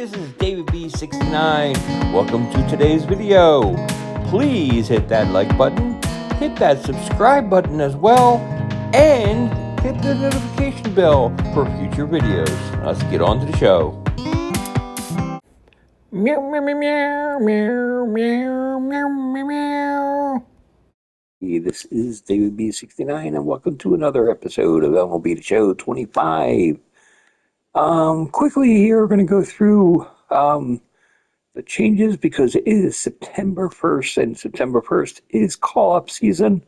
this is David B69. Welcome to today's video. Please hit that like button, hit that subscribe button as well, and hit the notification bell for future videos. Let's get on to the show. Meow, meow, meow, meow, meow, meow, meow, meow. This is David B69, and welcome to another episode of MLB The Show 25. Quickly here, we're going to go through the changes because it is September 1st, and September 1st is call-up season.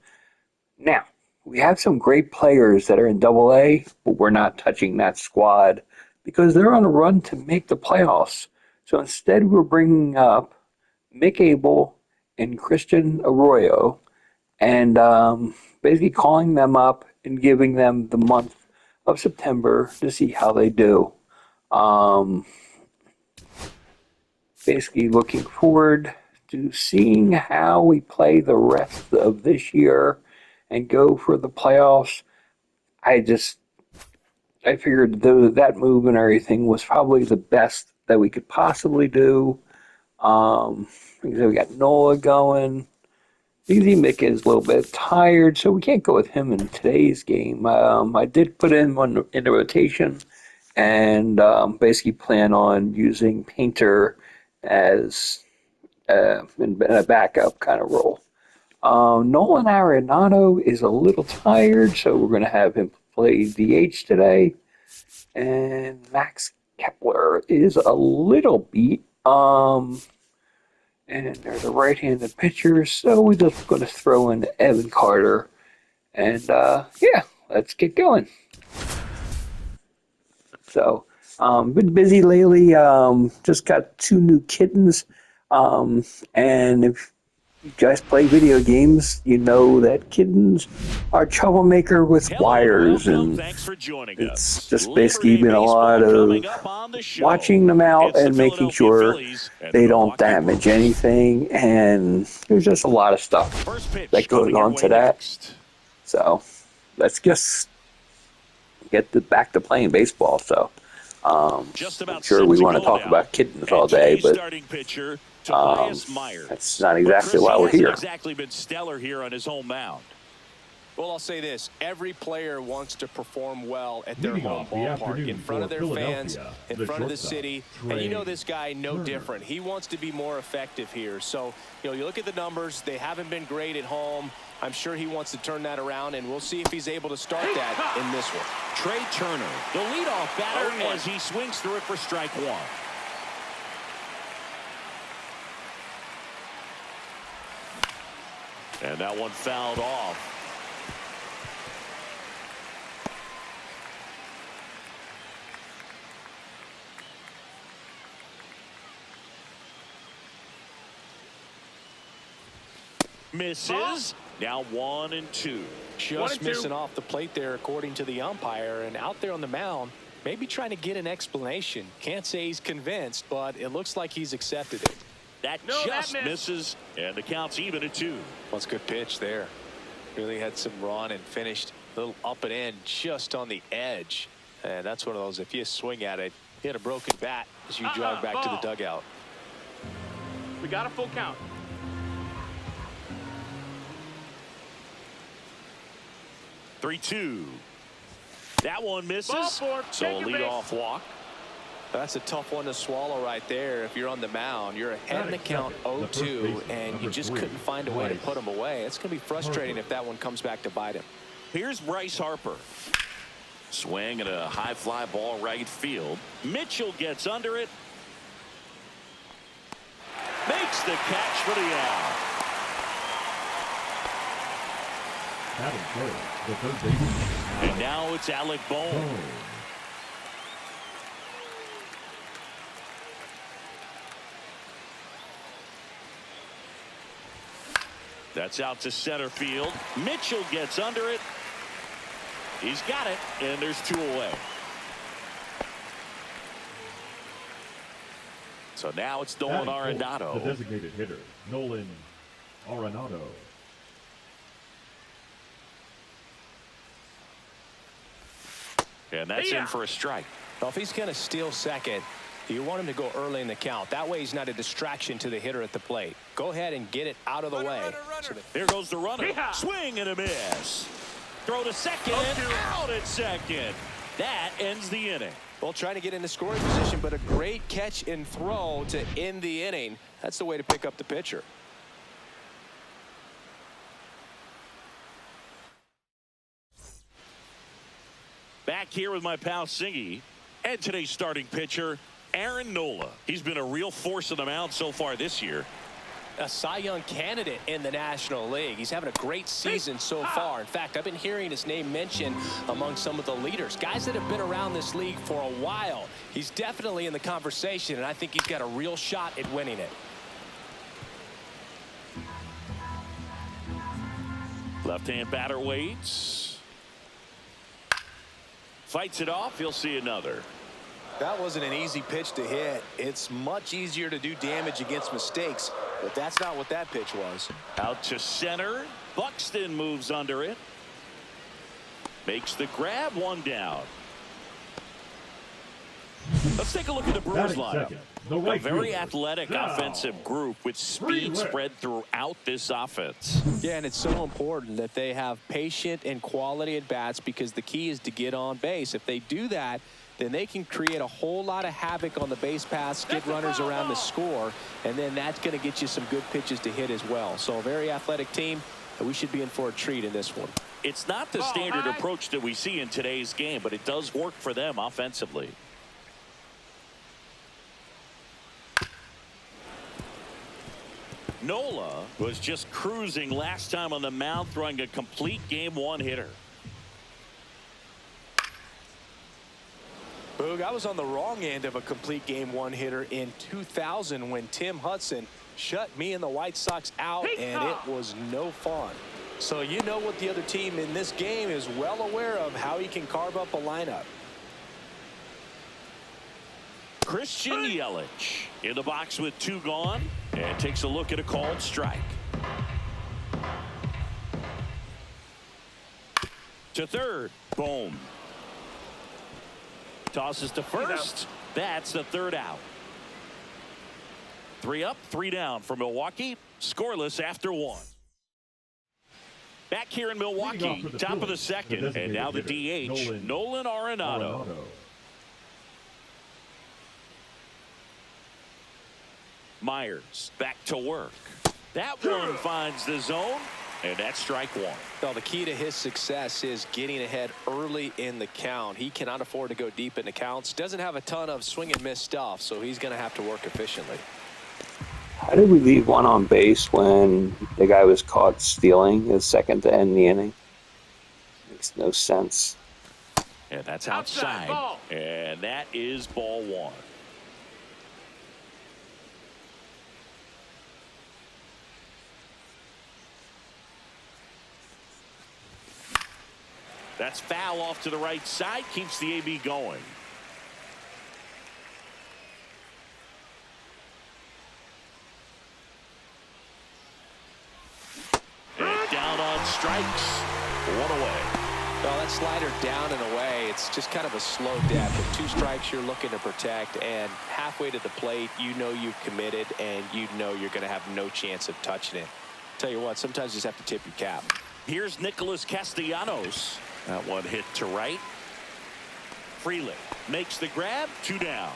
Now, we have some great players that are in Double-A, but we're not touching that squad because they're on a run to make the playoffs. So instead, we're bringing up Mick Abel and Christian Arroyo and basically calling them up and giving them the month of September to see how they do. Basically looking forward to seeing how we play the rest of this year and go for the playoffs. I figured that move and everything was probably the best that we could possibly do. Because we got Nola going. Easy Mick is a little bit tired, so we can't go with him in today's game. I did put him in the rotation and basically plan on using Painter as in a backup kind of role. Nolan Arenado is a little tired, so we're going to have him play DH today. And Max Kepler is a little beat. And there's a right-handed pitcher, so we're just going to throw in Evan Carter. And, yeah, let's get going. So, been busy lately. Just got 2 new kittens. And if you guys play video games, you know that kittens are troublemaker with wires, and it's just basically been a lot of watching them out and making sure they don't damage anything, and there's just a lot of stuff that goes on to that. So let's just get back to playing baseball. So I'm sure we want to talk about kittens all day, but that's not exactly why we're here. Exactly been stellar here on his home mound. Well, I'll say this. Every player wants to perform well at their home ballpark, in front of their fans, in front of the city. And you know this guy no different. He wants to be more effective here. So, you look at the numbers. They haven't been great at home. I'm sure he wants to turn that around, and we'll see if he's able to start that in this one. Trey Turner, the leadoff batter, as he swings through it for strike 1. And that one fouled off. Misses. Now 1-2. Just missing off the plate there, according to the umpire, and out there on the mound, maybe trying to get an explanation. Can't say he's convinced, but it looks like he's accepted it. That misses, and the count's even at 2. That's a good pitch there. Really had some run and finished a little up and in just on the edge. And that's one of those, if you swing at it, hit a broken bat as you jog back to the dugout. We got a full count. 3-2. That one misses. So a leadoff walk. That's a tough one to swallow right there. If you're on the mound, you're ahead in the count 0-2, and you just couldn't find a way to put him away. It's going to be frustrating if that one comes back to bite him. Here's Bryce Harper. Swing at a high fly ball right field. Mitchell gets under it. Makes the catch for the out. And now it's Alec Bohm. That's out to center field. Mitchell gets under it. He's got it, and there's 2 away. So now it's Nolan Arenado. The designated hitter, Nolan Arenado. And that's in for a strike. Well, if he's going to steal second, You want him to go early in the count. That way he's not a distraction to the hitter at the plate. Go ahead and get it out of the way. Here goes the runner. Yeah. Swing and a miss. Throw to second and out at second. That ends the inning. Well, trying to get into scoring position, but a great catch and throw to end the inning. That's the way to pick up the pitcher. Back here with my pal Singy and today's starting pitcher, Aaron Nola. He's been a real force on the mound so far this year. A Cy Young candidate in the National League. He's having a great season so far. In fact, I've been hearing his name mentioned among some of the leaders, guys that have been around this league for a while. He's definitely in the conversation, and I think he's got a real shot at winning it. Left-hand batter waits. Fights it off. He'll see another. That wasn't an easy pitch to hit. It's much easier to do damage against mistakes, but that's not what that pitch was. Out to center. Buxton moves under it. Makes the grab, one down. Let's take a look at the Brewers Batting lineup. second, the right A very fielder, athletic now, offensive group with speed Brewer. spread throughout this offense. Yeah, and it's so important that they have patient and quality at bats because the key is to get on base. If they do that, then they can create a whole lot of havoc on the base paths, get runners around the score, and then that's going to get you some good pitches to hit as well. So a very athletic team, and we should be in for a treat in this one. It's not the standard approach that we see in today's game, but it does work for them offensively. Nola was just cruising last time on the mound, throwing a complete game one hitter. Boog, I was on the wrong end of a complete game one hitter in 2000 when Tim Hudson shut me and the White Sox out, and it was no fun. So you know what the other team in this game is well aware of, how he can carve up a lineup. Christian Yelich in the box with two gone and takes a look at a called strike. To third. Boom. Tosses to first. That's the third out. 3 up, 3 down for Milwaukee. Scoreless after 1. Back here in Milwaukee, top of the second, and now the DH, Nolan Arenado. Myers back to work. That one finds the zone, and that's strike one. Well, the key to his success is getting ahead early in the count. He cannot afford to go deep in the counts. Doesn't have a ton of swing and miss stuff, so he's going to have to work efficiently. How did we leave one on base when the guy was caught stealing his second to end the inning? Makes no sense. And that's outside. Ball. And that is ball one. That's foul off to the right side. Keeps the AB going. And down on strikes. One away. Well, that slider down and away, it's just kind of a slow death. With 2 strikes you're looking to protect, and halfway to the plate, you know you've committed, and you know you're going to have no chance of touching it. Tell you what, sometimes you just have to tip your cap. Here's Nicholas Castellanos. That one hit to right. Freeland makes the grab. 2 down.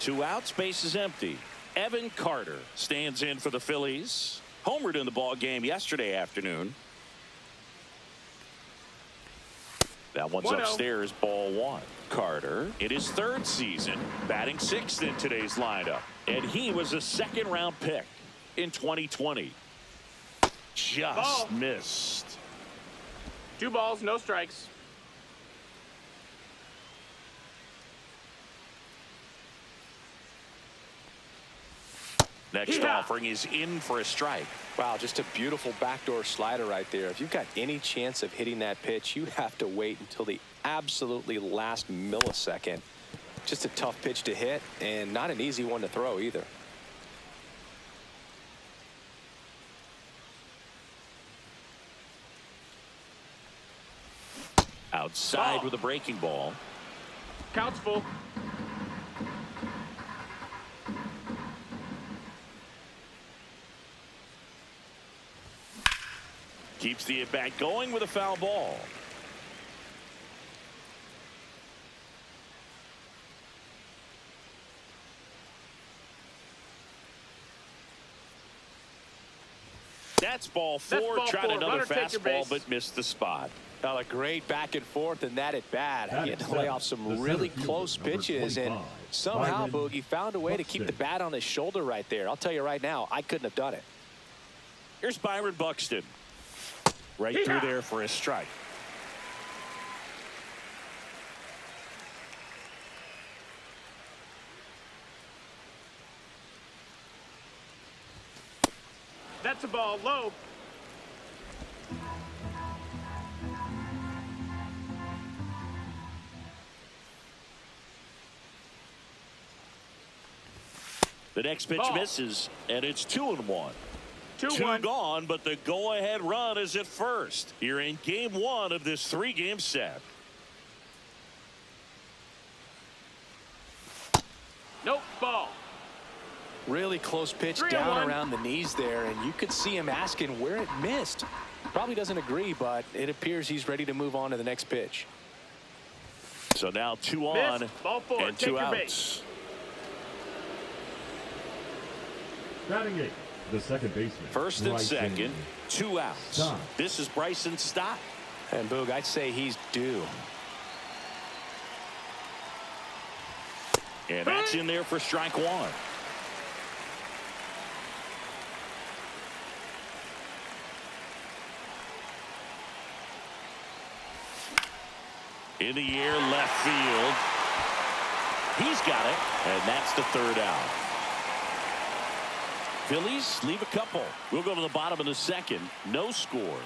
2 outs. Base is empty. Evan Carter stands in for the Phillies. Homered in the ball game yesterday afternoon. That one's 1-0. upstairs. Ball one. Carter in his 3rd season, batting 6th in today's lineup, and he was a 2nd-round pick in 2020. Just missed. 2 balls, no strikes. Next offering is in for a strike. Wow, just a beautiful backdoor slider right there. If you've got any chance of hitting that pitch, you have to wait until the absolutely last millisecond. Just a tough pitch to hit, and not an easy one to throw either. Outside with a breaking ball. Count's full. Keeps the at-bat going with a foul ball. That's ball four. Tried another fastball, but missed the spot. A great back and forth in that at bat. He had to lay off some really close pitches, and somehow Boogie found a way to keep the bat on his shoulder right there. I'll tell you right now, I couldn't have done it. Here's Byron Buxton. Right through there for a strike. That's a ball low. The next pitch misses, and it's 2-1. 2-1. Two gone, but the go-ahead run is at first. Here in game one of this three-game set. Nope, ball. Really close pitch down around the knees there, and you could see him asking where it missed. Probably doesn't agree, but it appears he's ready to move on to the next pitch. So now 2 on ball four. and Take 2 your outs. base. Batting eighth, the second baseman. First and Bryson second, 2 outs. Stott. This is Bryson Stott. And Boog, I'd say he's due. And that's in there for strike one. In the air, left field. He's got it, and that's the third out. Phillies leave a couple. We'll go to the bottom of the second. No score.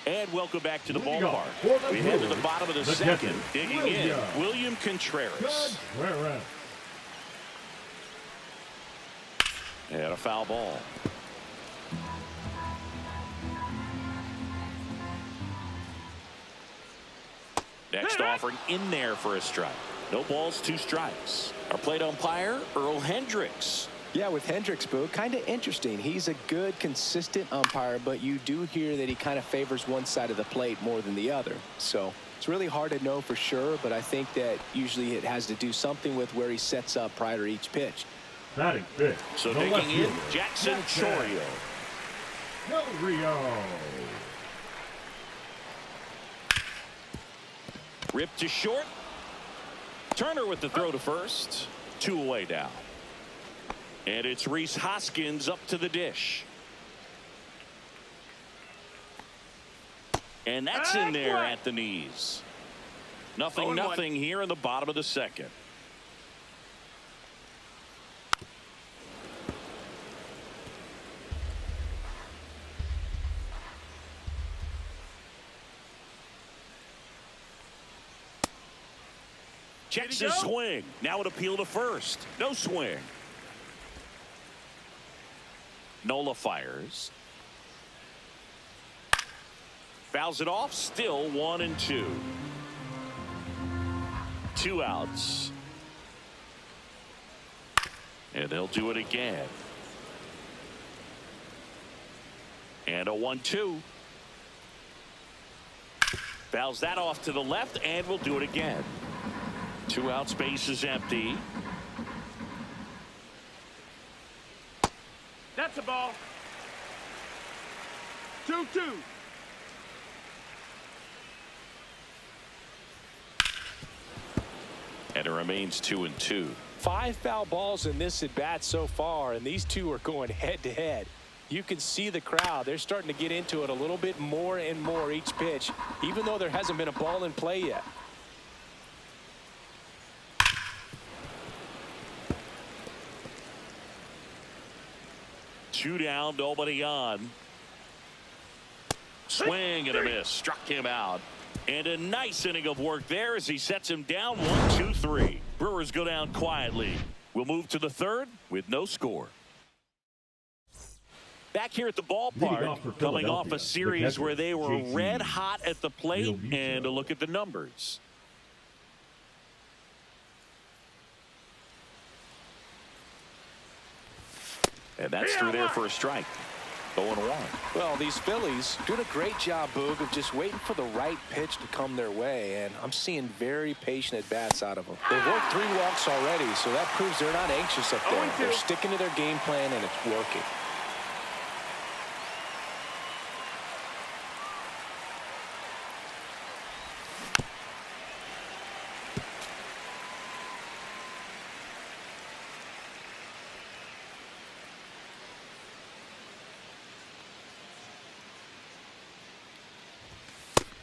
And welcome back to the ballpark. We head to the bottom of the second. Digging in, William Contreras. And a foul ball. Next offering in there for a strike. No balls, 2 strikes. Our plate umpire, Earl Hendricks. Yeah, with Hendricks, Boo, kind of interesting. He's a good, consistent umpire, but you do hear that he kind of favors one side of the plate more than the other. So it's really hard to know for sure, but I think that usually it has to do something with where he sets up prior to each pitch. Batting fifth. So digging in, Jackson Chourio. Del Rio. Ripped to short. Turner with the throw to first. 2 away now. And it's Rhys Hoskins up to the dish. And that's in there at the knees. Nothing here in the bottom of the second. Checks his swing. Now an appeal to first. No swing. Nola fires. Fouls it off. Still 1-2. 2 outs. And they'll do it again. And a 1-2. Fouls that off to the left, and we'll do it again. 2 outs, base is empty. That's a ball. 2-2. And it remains 2-2. 5 foul balls in this at bat so far, and these two are going head to head. You can see the crowd. They're starting to get into it a little bit more and more each pitch, even though there hasn't been a ball in play yet. Two down, nobody on. Swing and a miss. Struck him out. And a nice inning of work there as he sets him down. 1-2-3. Brewers go down quietly. We'll move to the third with no score. Back here at the ballpark, coming off a series where they were red hot at the plate, and a look at the numbers. And that's through there for a strike. 0-1. Well, these Phillies doing a great job, Boog, of just waiting for the right pitch to come their way, and I'm seeing very patient at-bats out of them. They've worked 3 walks already, so that proves they're not anxious up there. They're sticking to their game plan, and it's working.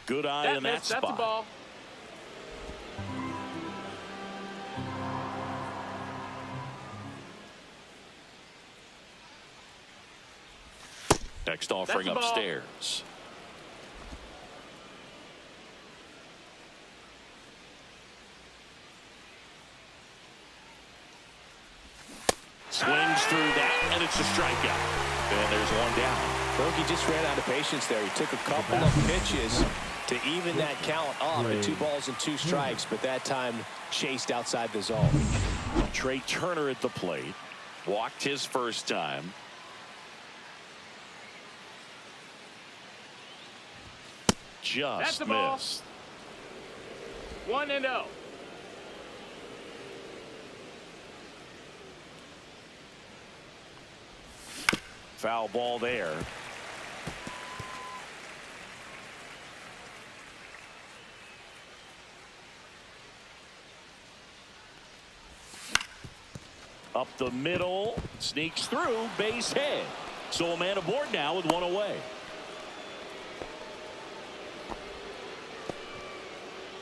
Good eye in that spot. That's a ball. Next offering upstairs. Swings through that, and it's a strikeout. And there's one down. Bogey just ran out of patience there. He took a couple of pitches to even that count up at 2 balls and 2 strikes, but that time chased outside the zone. Trey Turner at the plate. Walked his first time. Just missed. 1-0. Foul ball there. Up the middle, sneaks through, base hit. So a man aboard now with 1 away.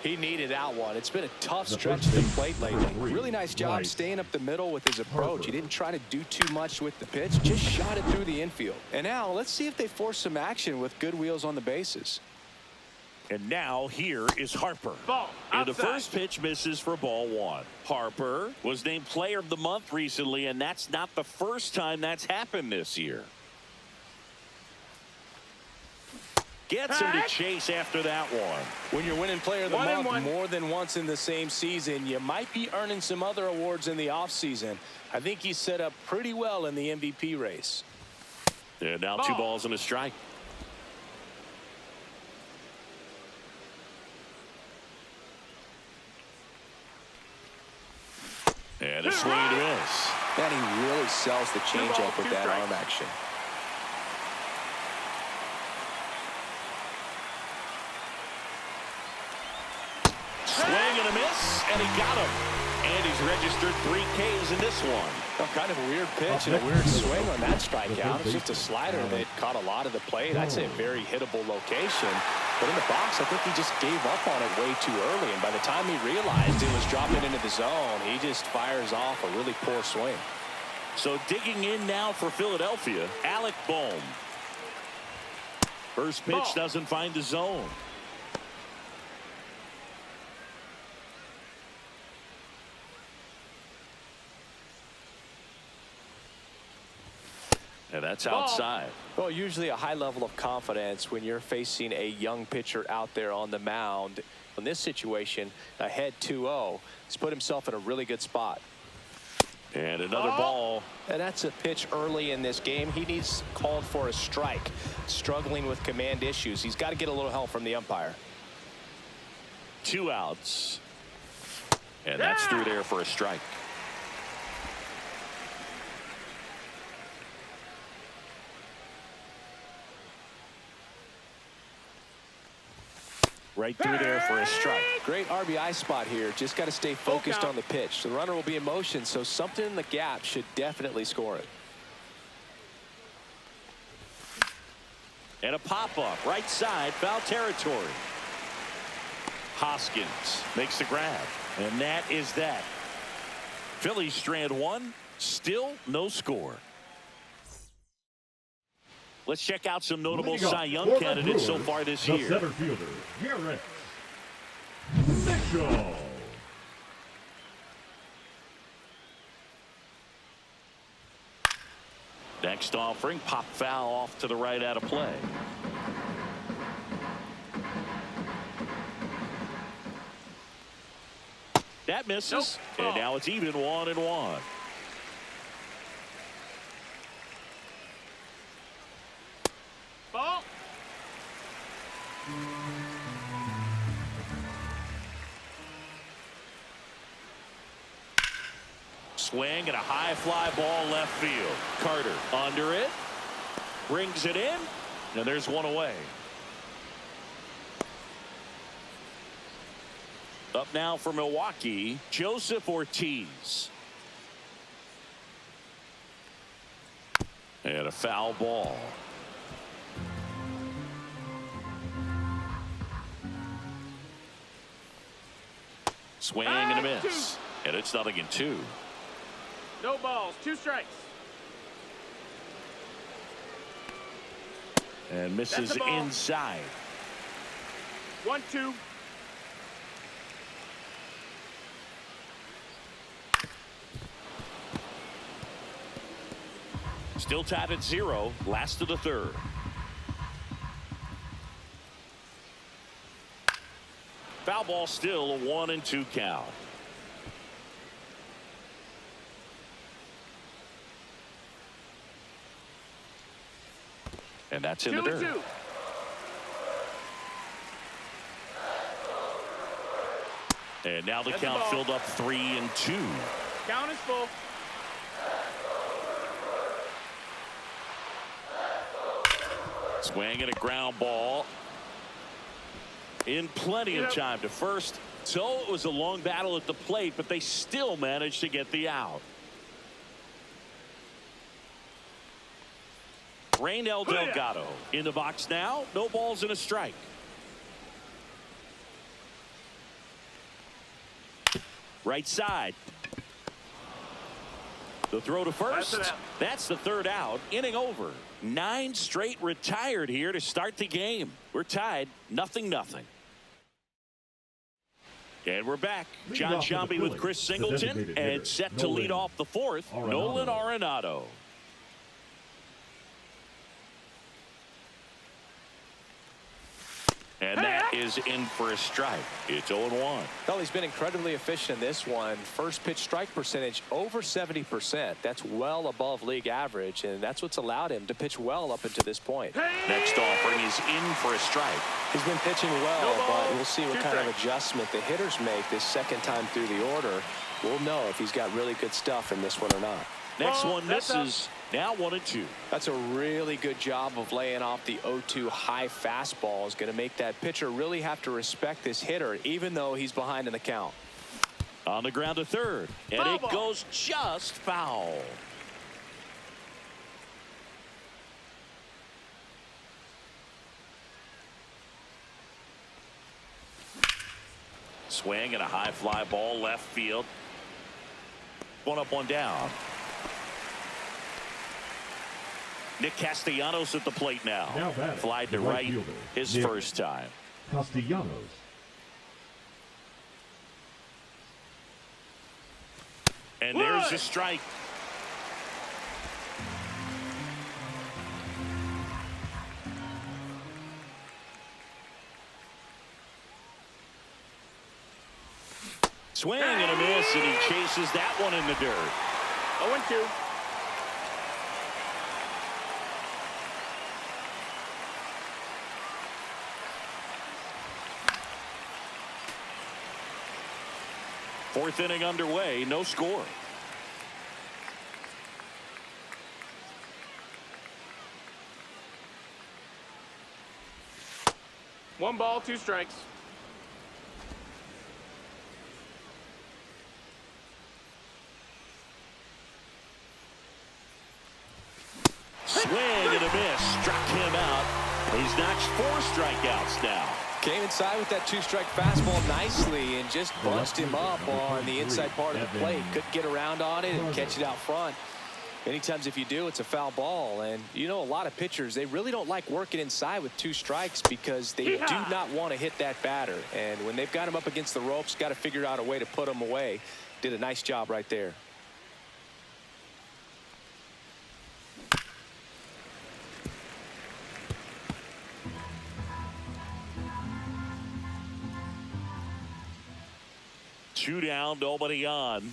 He needed that one. It's been a tough stretch at the plate lately. Really nice job staying up the middle with his approach. He didn't try to do too much with the pitch, just shot it through the infield. And now let's see if they force some action with good wheels on the bases. And now here is Harper. Ball And the outside. first pitch misses for ball 1. Harper was named player of the month recently, and that's not the first time that's happened this year. Gets him to chase after that one. When you're winning player of the 1-1. month more than once in the same season, you might be earning some other awards in the offseason. I think he's set up pretty well in the MVP race. And now 2 balls and a strike. And a swing and a miss. And he really sells the changeup with that arm action. Swing and a miss, and he got him. And he's registered 3 Ks in this one. Oh, kind of a weird pitch and a weird swing on that strikeout. It's just a slider that caught a lot of the plate. I'd say a very hittable location. But in the box, I think he just gave up on it way too early. And by the time he realized it was dropping into the zone, he just fires off a really poor swing. So digging in now for Philadelphia, Alec Bohm. First pitch doesn't find the zone. And that's outside. Well, usually a high level of confidence when you're facing a young pitcher out there on the mound. In this situation, ahead 2-0, he's put himself in a really good spot. And another ball. And that's a pitch early in this game. He needs called for a strike. Struggling with command issues. He's got to get a little help from the umpire. 2 outs. And that's through there for a strike. Right through there for a strike. Great RBI spot here. Just got to stay focused on the pitch. The runner will be in motion, so something in the gap should definitely score it. And a pop-up right side, foul territory. Hoskins makes the grab, and that is that. Phillies strand 1, still no score. Let's check out some notable Cy Young candidates so far this year. The center fielder, Garrett Mitchell. Next offering, pop foul off to the right out of play. That misses, and now it's even 1-1. swing and a high fly ball left field. Carter under it. Brings it in. And there's one away. Up now for Milwaukee, Joseph Ortiz. And a foul ball. Swing and a miss. And it's 0-2. No balls, 2 strikes. And misses inside. 1-2. Still tied at 0. Last of the third. Foul ball, still a 1-2 count. And that's in the dirt. 2-2. And now the That's count the ball. filled up 3-2. Count is full. Swing and a ground ball. In plenty of time to first. So it was a long battle at the plate, but they still managed to get the out. Raynel Delgado in the box now. No balls and a strike. Right side. The throw to first. That's the third out. Inning over. 9 straight retired here to start the game. We're tied 0-0. And we're back. John Sciambi with Chris Singleton and set to lead off the fourth, Nolan Arenado. And that is in for a strike. It's 0-1. Well, he's been incredibly efficient in this one. First pitch strike percentage over 70%. That's well above league average, and that's what's allowed him to pitch well up until this point. Next offering is in for a strike. He's been pitching well, but we'll see what kind of adjustment the hitters make this second time through the order. We'll know if he's got really good stuff in this one or not. Next one misses. Now 1-2. That's a really good job of laying off the 0-2 high fastball. Is going to make that pitcher really have to respect this hitter, even though he's behind in the count. On the ground to third, and it goes just foul. Swing and a high fly ball left field. One up, one down. Nick Castellanos at the plate now. Flied to right his first time. Castellanos. And there's a strike. Swing and a miss, and he chases that one in the dirt. 0-2. Fourth inning underway, no score. One ball, 2 strikes. Swing and a miss, struck him out. He's notched 4 strikeouts now. Came inside with that 2-strike fastball nicely and just bunched him up on the inside part of the plate. Couldn't get around on it and catch it out front. Many times if you do, it's a foul ball. And you know, a lot of pitchers, they really don't like working inside with 2 strikes because they do not want to hit that batter. And when they've got him up against the ropes, got to figure out a way to put him away. Did a nice job right there. Two down, nobody on.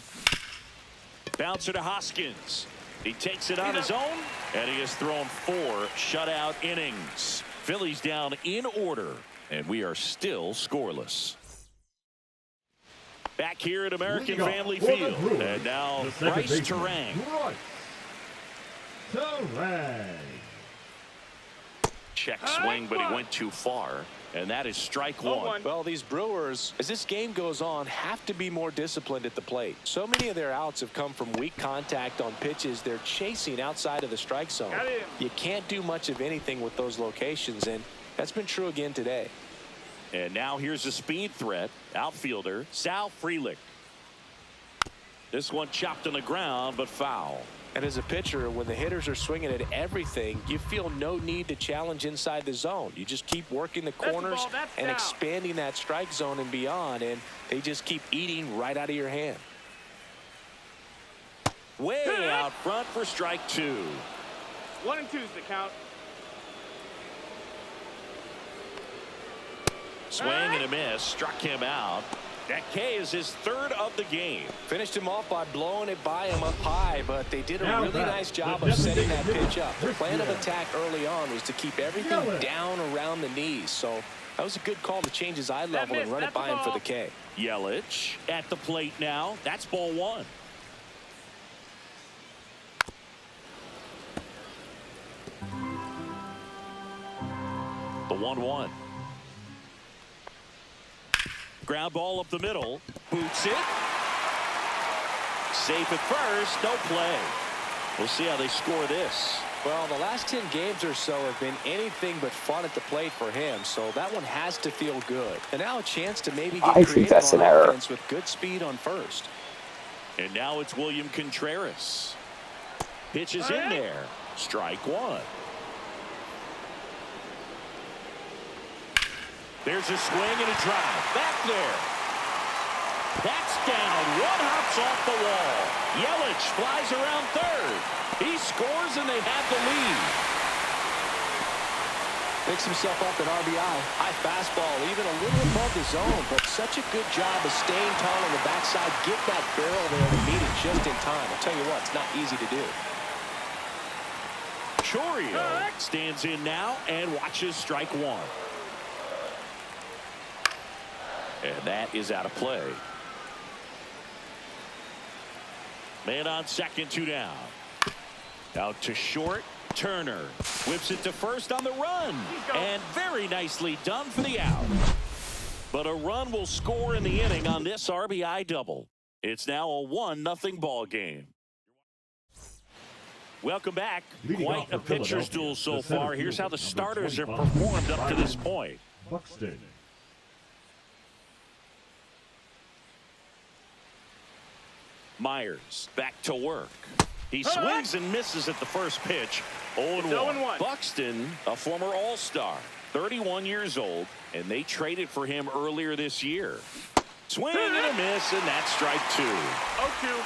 Bouncer to Hoskins. He takes it on his own, and he has thrown 4 shutout innings. Phillies down in order, and we are still scoreless. Back here at American Leadoff Family for the Field. Brewers, And now the second Bryce baseman, Terang. Bryce Terang. Check swing, but he went too far. And that is strike one. Well, these Brewers, as this game goes on, have to be more disciplined at the plate. So many of their outs have come from weak contact on pitches they're chasing outside of the strike zone. You can't do much of anything with those locations, and that's been true again today. And now here's a speed threat. Outfielder Sal Frelick. This one chopped on the ground, but foul. And as a pitcher, when the hitters are swinging at everything, you feel no need to challenge inside the zone. You just keep working the corners and expanding that strike zone and beyond, and they just keep eating right out of your hand. Way out front for strike two. 1 and 2's the count. Swing and a miss. Struck him out. That K is his third of the game. Finished him off by blowing it by him up high, but they did a Now really back, nice job the of setting that designated pitch up. The hitter, plan of Rick attack early on was to keep everything Yelich. down around the knees. So that was a good call to change his eye level and run it by him for the K. Yelich at the plate now. That's ball one. The 1-1. Ground ball up the middle. Boots it. Safe at first. No play. We'll see how they score this. Well, the last 10 games or so have been anything but fun at the plate for him, so that one has to feel good. And now a chance to maybe get I think creative that's on an error. offense with good speed on first. And now it's William Contreras. Pitch is in there. Strike one. There's a swing and a drive. Back there. That's down. One hops off the wall. Yelich flies around third. He scores and they have the lead. Picks himself up an RBI. High fastball, even a little above the zone, but such a good job of staying tall on the backside. Get that barrel there to meet it just in time. I'll tell you what, it's not easy to do. Chorio stands in now and watches strike one. And that is out of play. Man on second, 2 down. Out to short. Turner whips it to first on the run. And very nicely done for the out. But a run will score in the inning on this RBI double. It's now a 1-0 ball game. Welcome back. Leading Quite off a for pitcher's Philadelphia, duel so the center far. Here's how the fielder, number starters have 25, performed up to this point. Buxton. Myers back to work. He swings and misses at the first pitch. 0-1. Buxton, a former All-Star, 31 years old, and they traded for him earlier this year. Swing and a miss, and that's strike two. 0-2.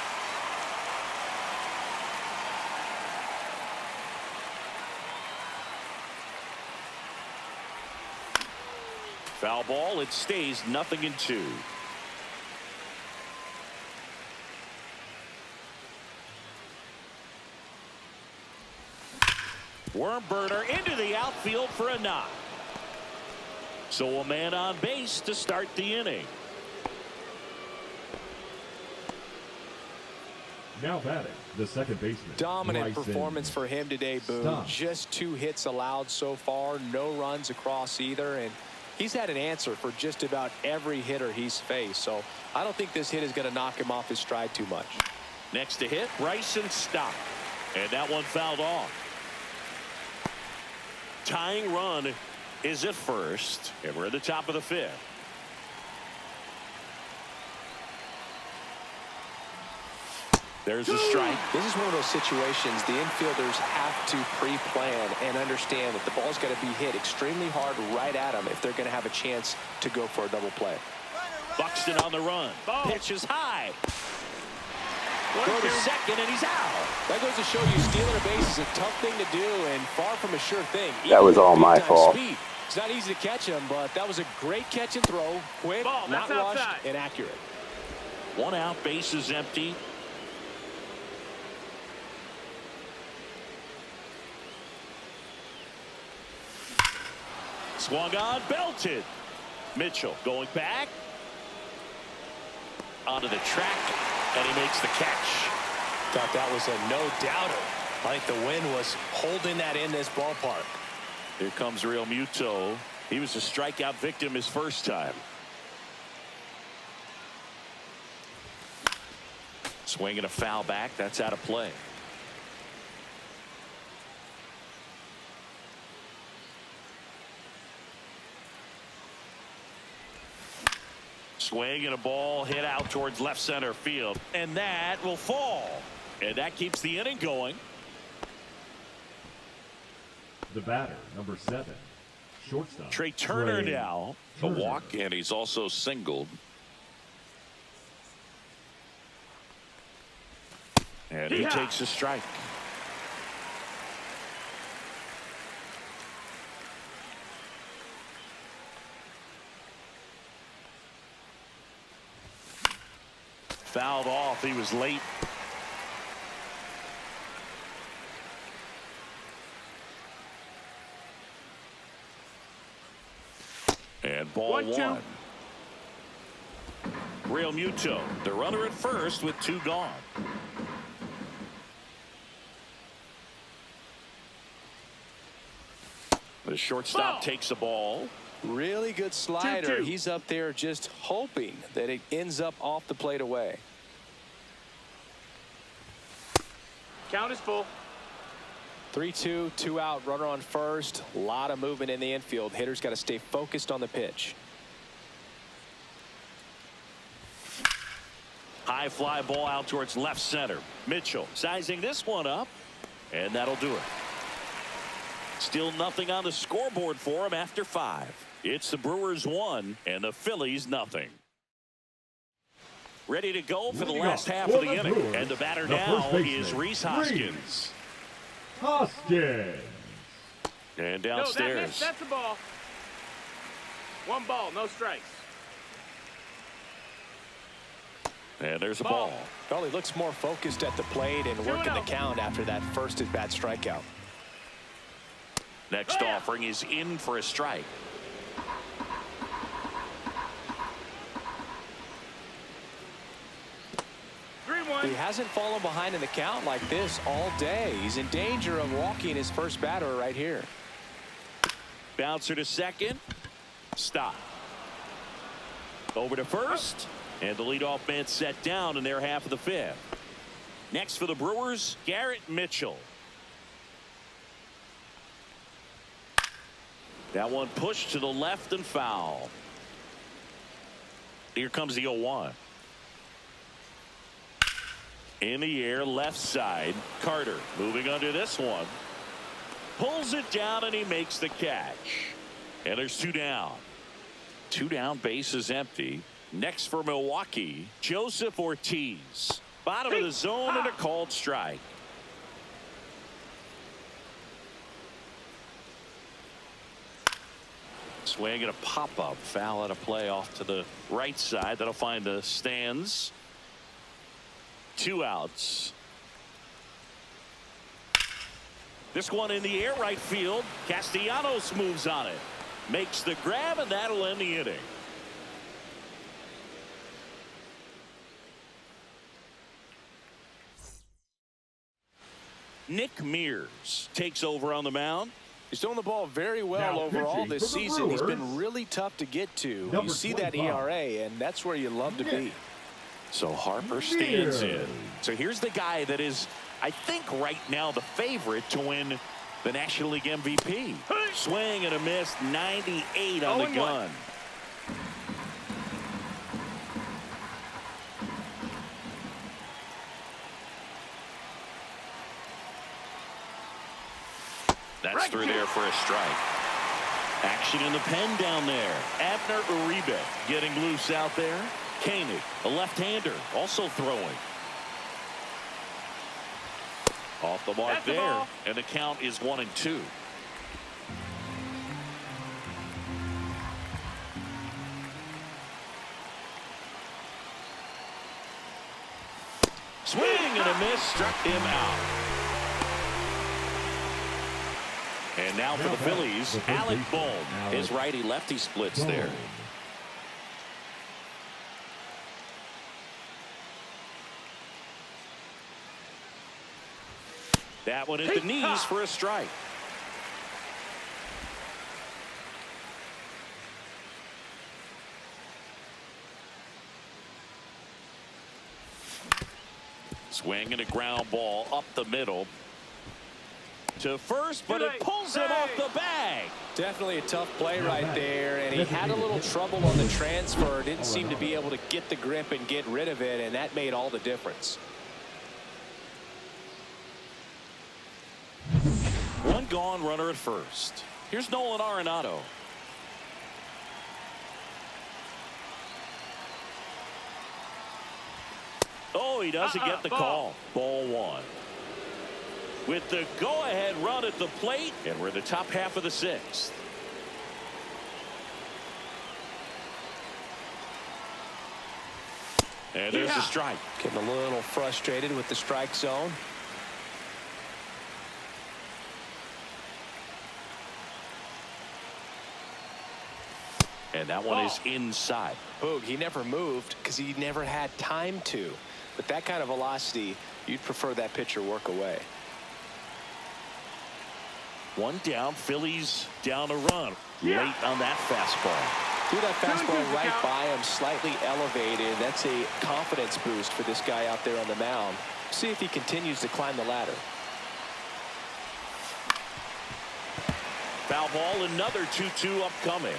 Foul ball. It stays 0-2. Worm burner into the outfield for a knock. So a man on base to start the inning. Now batting, the second baseman. Dominant Bryson performance for him today, Boone. Stump. Just 2 hits allowed so far, no runs across either, and he's had an answer for just about every hitter he's faced. So I don't think this hit is going to knock him off his stride too much. Next to hit, Bryson Stump. And that one fouled off. Tying run is at first, and we're at the top of the 5th. There's a strike. This is one of those situations the infielders have to pre-plan and understand that the ball's got to be hit extremely hard right at them if they're going to have a chance to go for a double play. Buxton on the run. Pitch is high. Throw to second, and he's out. That goes to show you stealing a base is a tough thing to do and far from a sure thing. That was all my Big-time fault. speed. It's not easy to catch him, but that was a great catch and throw. Quick, not rushed, and accurate. One out, base is empty. Swung on, belted. Mitchell going back. onto the track, and he makes the catch. Thought that was a no-doubter. I think the wind was holding that in this ballpark. Here comes Real Muto. He was a strikeout victim his first time. Swinging a foul back. That's out of play. Swing and a ball hit out towards left center field. And that will fall. And that keeps the inning going. The batter, number 7, shortstop. Trey Turner Trey now. A Turner. walk, and he's also singled. And he takes a strike. Fouled off. He was late. And ball 1. Real Muto, the runner at first with 2 gone. The shortstop takes the ball. Really good slider. 2-2. He's up there just hoping that it ends up off the plate away. Count is full. 3-2, 2 out, runner on first. A lot of movement in the infield. Hitter's got to stay focused on the pitch. High fly ball out towards left center. Mitchell sizing this one up, and that'll do it. Still nothing on the scoreboard for him after 5. It's the Brewers 1 and the Phillies nothing. Ready to go for the last half of the inning. Brewers, And the batter the now first baseman, is Rhys Hoskins. Hoskins. And No, downstairs. that's the ball. 1 ball, no strikes. And there's a ball. Well, he looks more focused at the plate and working the count after that first at-bat strikeout. Next offering is in for a strike. He hasn't fallen behind in the count like this all day. He's in danger of walking his first batter right here. Bouncer to second. Stop. Over to first. And the leadoff man set down in their half of the 5th. Next for the Brewers, Garrett Mitchell. That one pushed to the left and foul. Here comes the 0-1. In the air, left side. Carter moving under this one. Pulls it down and he makes the catch. And there's 2 down. 2 down, base is empty. Next for Milwaukee, Joseph Ortiz. Bottom of the zone and a called strike. Swing and a pop-up. Foul out of play off to the right side. That'll find the stands. 2 outs. This one in the air right field. Castellanos moves on it. Makes the grab, and that'll end the inning. Nick Mears takes over on the mound. He's throwing the ball very well Now overall pitching this for the season. He's been Brewers, really tough to get to. number You see that 25. ERA, and that's where you love to be. So Harper stands in. So here's the guy that is, I think, right now the favorite to win the National League MVP. Swing and a miss, 98 on the 0-1. gun. That's through there for a strike. Action in the pen down there. Abner Uribe getting loose out there. Koenig, a left-hander, also throwing. Off the mark That's the there, ball. and the count is 1-2. Swing and a miss, struck him out. And now for the Phillies, the first Alec baseman, Bohm. Alec His righty-lefty splits there. That one at the knees for a strike. Swing and a ground ball up the middle to first, but it pulls him off the bag. Definitely a tough play right there, and he had a little trouble on the transfer. Didn't seem to be able to get the grip and get rid of it, and that made all the difference. One gone, runner at first. Here's Nolan Arenado. Oh, he doesn't get the call. Ball one. With the go-ahead run at the plate, and we're in the top half of the sixth. And there's the strike. Getting a little frustrated with the strike zone. And that one is inside. Boog, he never moved because he never had time to. With that kind of velocity, you'd prefer that pitcher work away. One down, Phillies down a run. Late on that fastball. Threw that fastball right by him, slightly elevated. That's a confidence boost for this guy out there on the mound. See if he continues to climb the ladder. Foul ball, another 2-2 upcoming.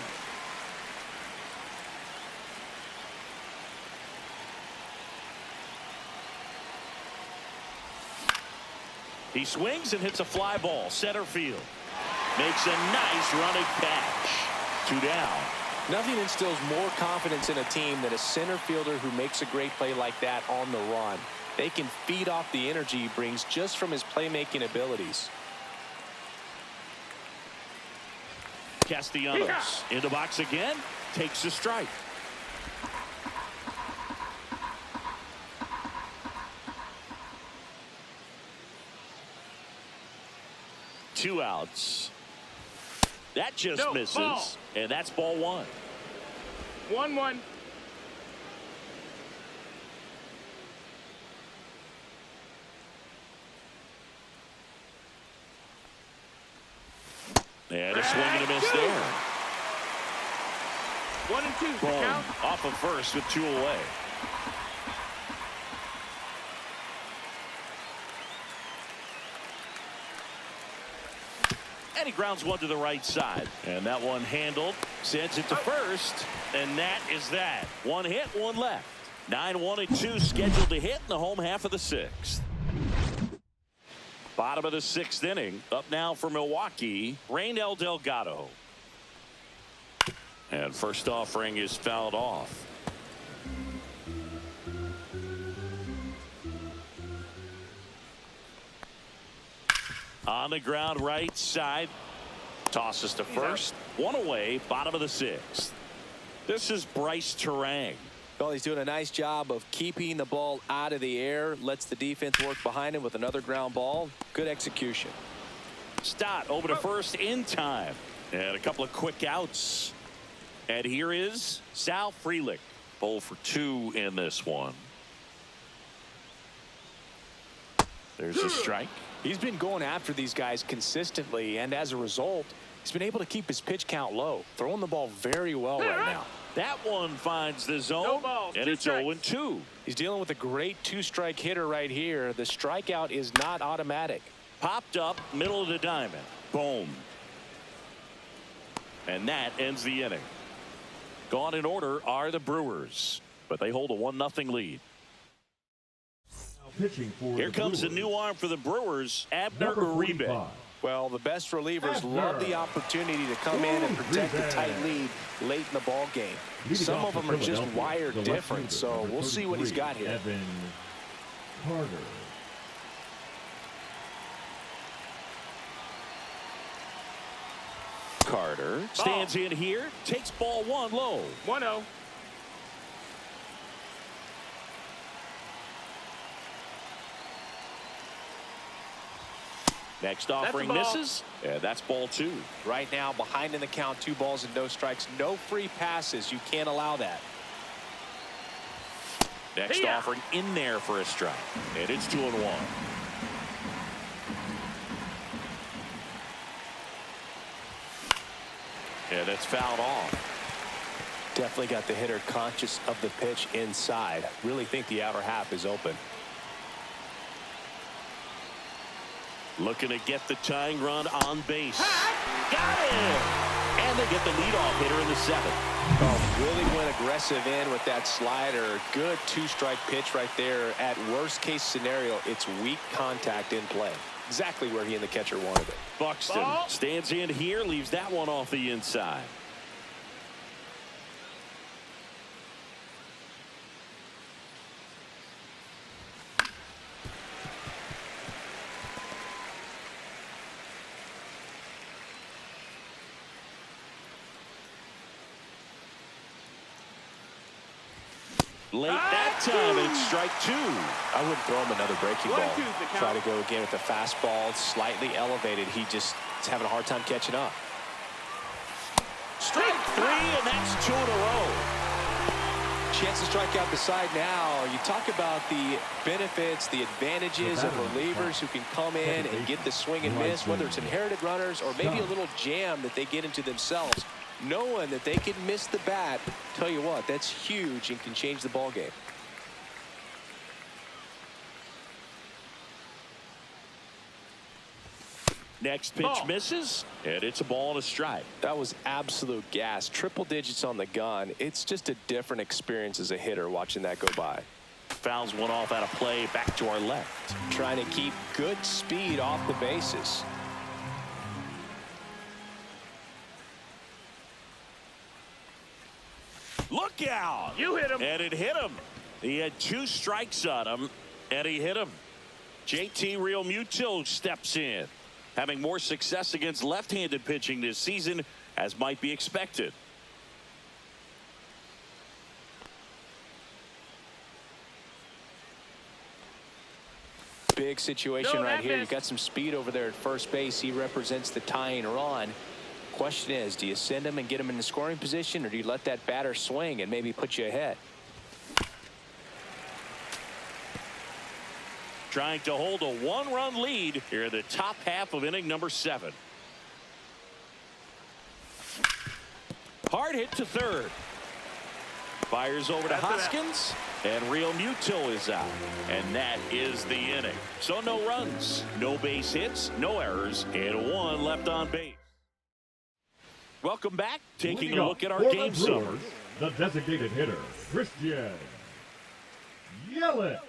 He swings and hits a fly ball, center field. Makes a nice running catch. 2 down. Nothing instills more confidence in a team than a center fielder who makes a great play like that on the run. They can feed off the energy he brings just from his playmaking abilities. Castellanos in the box again. Takes a strike. Two outs. That just misses. Ball. And that's ball one. 1-1. And a swing and a miss there. 1-2. Boom. Off of first with 2 away. And he grounds one to the right side. And that one handled. Sends it to first. And that is that. 1 hit, 1 left. 9-1-2 scheduled to hit in the home half of the 6th. Bottom of the 6th inning. Up now for Milwaukee, Raynel Delgado. And first offering is fouled off. On the ground right side. Tosses to first. 1 away, bottom of the 6th. This is Bryce Terang. Well, he's doing a nice job of keeping the ball out of the air. Lets the defense work behind him with another ground ball. Good execution. Stott over to first in time. And a couple of quick outs. And here is Sal Frelick. 0 for 2 in this one. There's a strike. He's been going after these guys consistently, and as a result, he's been able to keep his pitch count low. Throwing the ball very well right now. That one finds the zone, No balls, and 2 it's strikes. 0-2. He's dealing with a great 2-strike hitter right here. The strikeout is not automatic. Popped up, middle of the diamond. Boom. And that ends the inning. Gone in order are the Brewers, but they hold a 1-0 lead. Pitching for Here the comes a Brewers, new arm for the Brewers, Abner number Uribe. 45. Well, the best relievers love the opportunity to come in and protect a tight lead late in the ball game. Leading Some off of them for are just Philadelphia, wired the different, left-hander, so number we'll see what he's 33, got here. Evan Carter. Carter stands in here, takes ball 1 low. 1-0. Next offering That's a ball. misses, and that's ball 2. Right now, behind in the count, 2 balls and no strikes. No free passes. You can't allow that. Next Yeah. offering in there for a strike, and it's 2-1. Yeah, that's fouled off. Definitely got the hitter conscious of the pitch inside. Really think the outer half is open. Looking to get the tying run on base. Got it! And they get the leadoff hitter in the 7th. Oh, really went aggressive in with that slider. Good 2-strike pitch right there. At worst case scenario, it's weak contact in play. Exactly where he and the catcher wanted it. Buxton stands in here, leaves that one off the inside. Late that time, and it's strike 2. I wouldn't throw him another breaking ball. Try to go again with the fastball, slightly elevated. He just is having a hard time catching up. Strike 3, and that's 2 in a row. Chance to strike out the side now. You talk about the benefits, the advantages of relievers who can come in and get the swing and miss, whether it's inherited runners or maybe a little jam that they get into themselves. Knowing that they can miss the bat, tell you what, that's huge and can change the ball game. Next pitch misses, and it's a ball and a strike. That was absolute gas. Triple digits on the gun. It's just a different experience as a hitter watching that go by. Fouls one off out of play, back to our left. Trying to keep good speed off the bases. Look out! You hit him. And it hit him. He had 2 strikes on him, and he hit him. JT Realmuto steps in, having more success against left-handed pitching this season, as might be expected. Big situation right here. You've got some speed over there at first base. He represents the tying run. Question is, do you send him and get him in the scoring position, or do you let that batter swing and maybe put you ahead? Trying to hold a 1-run lead here in the top half of inning number 7. Hard hit to third. Fires over to Hoskins, and Realmuto is out. And that is the inning. So no runs, no base hits, no errors, and 1 left on base. Welcome back. Taking a look at our game summary. The designated hitter, Christian Yelich.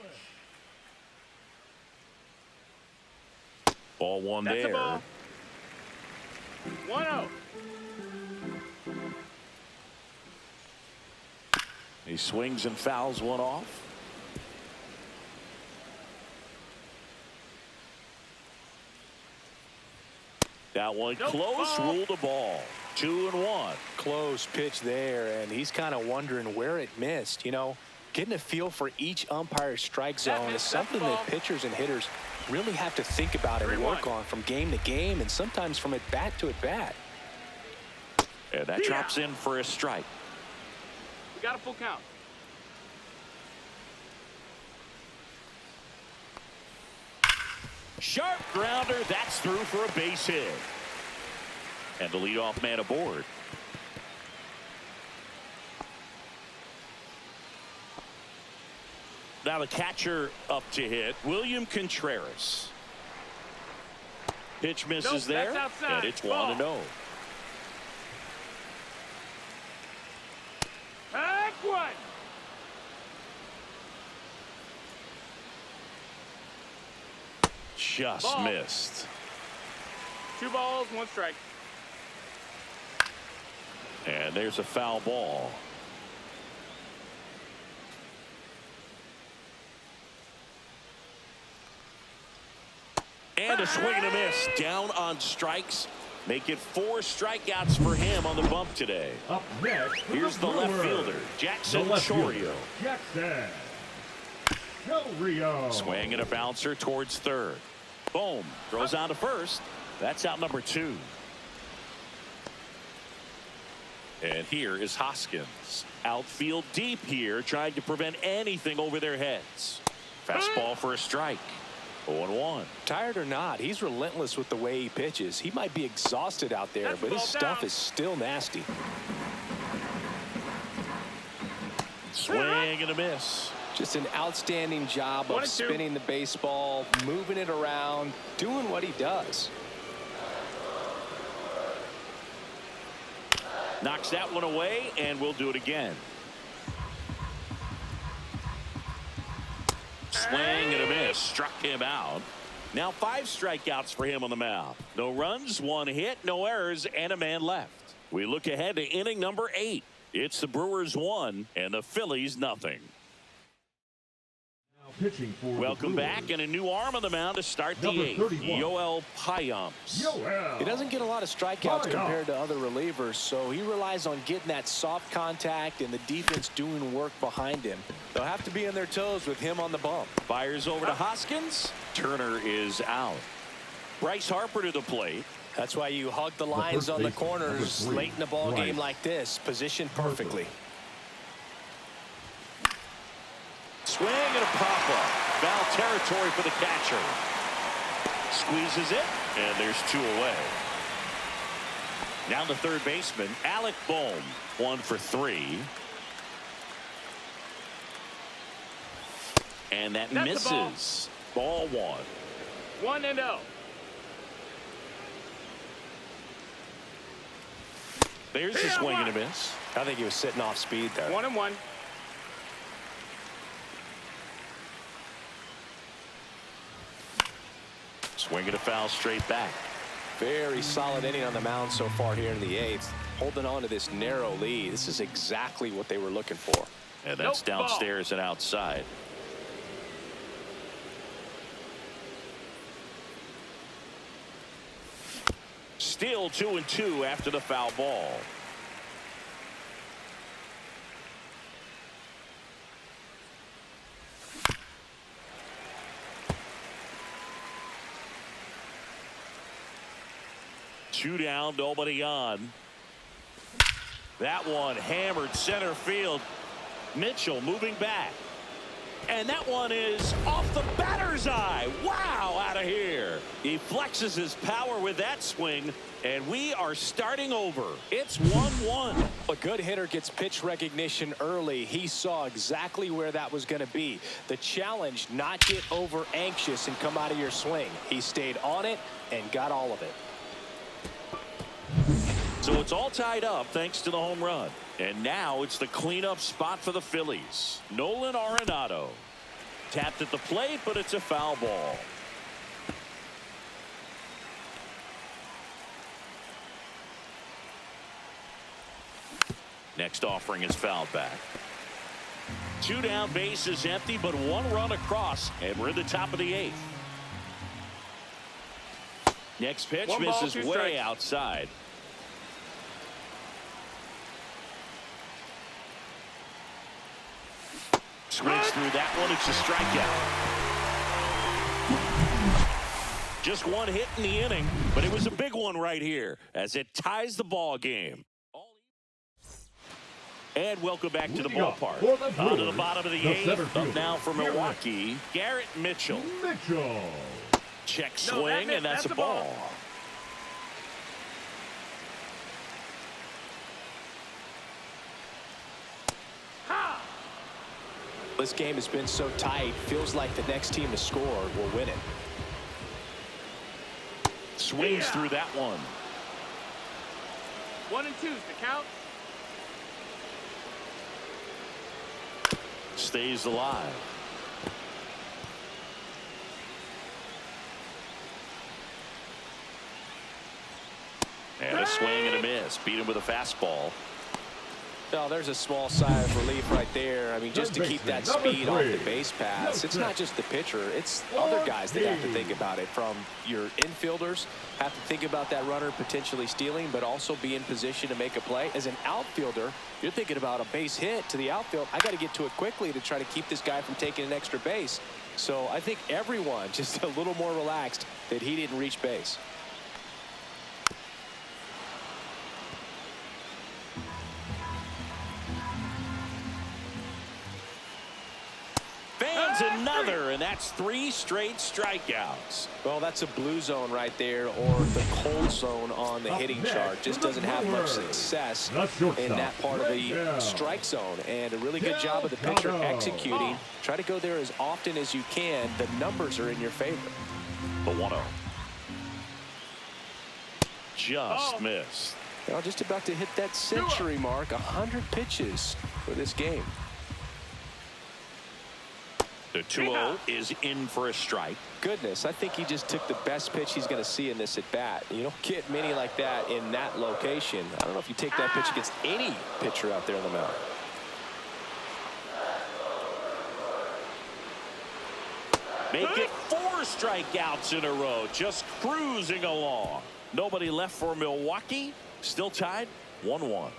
Ball 1 That's there. a ball. 1-0. He swings and fouls one off. That one close, ruled a ball. 2-1. Close pitch there, and he's kind of wondering where it missed. You know, getting a feel for each umpire's strike zone is something that pitchers and hitters really have to think about and work on from game to game, and sometimes from at bat to at bat. And that drops in for a strike. We got a full count. Sharp grounder. That's through for a base hit. And the leadoff man aboard. Now the catcher up to hit, William Contreras. Pitch misses there, and it's 1-0. Back one. Just missed. 2 balls, 1 strike. And there's a foul ball. And a swing and a miss. Down on strikes. Make it 4 strikeouts for him on the bump today. Up next, Here's the left fielder, Jackson Chorio. Jackson Chorio. Swing and a bouncer towards third. Boom. Throws on to first. That's out number 2. And here is Hoskins. Outfield deep here, trying to prevent anything over their heads. Fastball for a strike. 0-1. Tired or not, he's relentless with the way he pitches. He might be exhausted out there, but his stuff is still nasty. Swing and a miss. Just an outstanding job of spinning the baseball, moving it around, doing what he does. Knocks that one away, and we'll do it again. Swing and a miss. Struck him out. Now 5 strikeouts for him on the mound. No runs, 1 hit, no errors, and a man left. We look ahead to inning number 8. It's the Brewers 1 and the Phillies nothing. Now pitching for Welcome the back, Brewers. and a new arm on the mound to start the Number 8th. 31. Yoel Payamps. Yoel. He doesn't get a lot of strikeouts Payamps. compared to other relievers, so he relies on getting that soft contact and the defense doing work behind him. They'll have to be on their toes with him on the bump. Fires over to Hoskins. Turner is out. Bryce Harper to the plate. That's why you hug the lines on the baseman, corners number 3, late in the ball game Bryce like this, positioned perfectly. Swing and a pop-up. Foul territory for the catcher. Squeezes it, and there's 2 away. Now the third baseman, Alec Bohm, 1 for 3. And that That's the ball. misses. Ball 1. 1-0. There's a swing and a miss. I think he was sitting off speed there. 1-1. Swing and a foul straight back. Very solid inning on the mound so far here in the 8th. Holding on to this narrow lead. This is exactly what they were looking for. And that's Nope, ball. downstairs and outside. Still 2-2 after the foul ball. Two down, nobody on. That one hammered center field. Mitchell moving back. And that one is off the batter's eye. Wow, out of here. He flexes his power with that swing, and we are starting over. It's 1-1. A good hitter gets pitch recognition early. He saw exactly where that was going to be. The challenge, not get over anxious and come out of your swing. He stayed on it and got all of it. So it's all tied up thanks to the home run. And now it's the cleanup spot for the Phillies. Nolan Arenado tapped at the plate, but it's a foul ball. Next offering is fouled back. 2 down, bases empty, but 1 run across, and we're at the top of the 8th. Next pitch 1 ball, misses 2 way strikes. outside. Swings through that one. It's a strikeout. Just 1 hit in the inning, but it was a big one right here as it ties the ball game. And welcome back to the ballpark. On to the bottom of the 8th. Up now for Milwaukee, Garrett Mitchell. Mitchell. Check No, swing, that and that's missed. a ball. This game has been so tight. Feels like the next team to score will win it. Swings through that one. 1 and 2's the count. Stays alive. And a swing and a miss. Beat him with a fastball. No, there's a small sigh of relief right there. I mean, just to keep that speed off the base pass. It's not just the pitcher. It's other guys that have to think about it. From your infielders, have to think about that runner potentially stealing, but also be in position to make a play. As an outfielder, you're thinking about a base hit to the outfield. I got to get to it quickly to try to keep this guy from taking an extra base. So I think everyone just a little more relaxed that he didn't reach base. Fans and not another, and that's 3 straight strikeouts. Well, that's a blue zone right there, or the cold zone on the hitting chart. Just doesn't have much success in that part of the strike zone. And a really good job of the pitcher executing. Try to go there as often as you can. The numbers are in your favor. The 1-0. Just missed. Well, just about to hit that century mark. 100 pitches for this game. The 2-0 is in for a strike. Goodness, I think he just took the best pitch he's going to see in this at bat. You don't get many like that in that location. I don't know if you take that pitch against any pitcher out there on the mound. Make it 4 strikeouts in a row, just cruising along. Nobody left for Milwaukee. Still tied 1-1.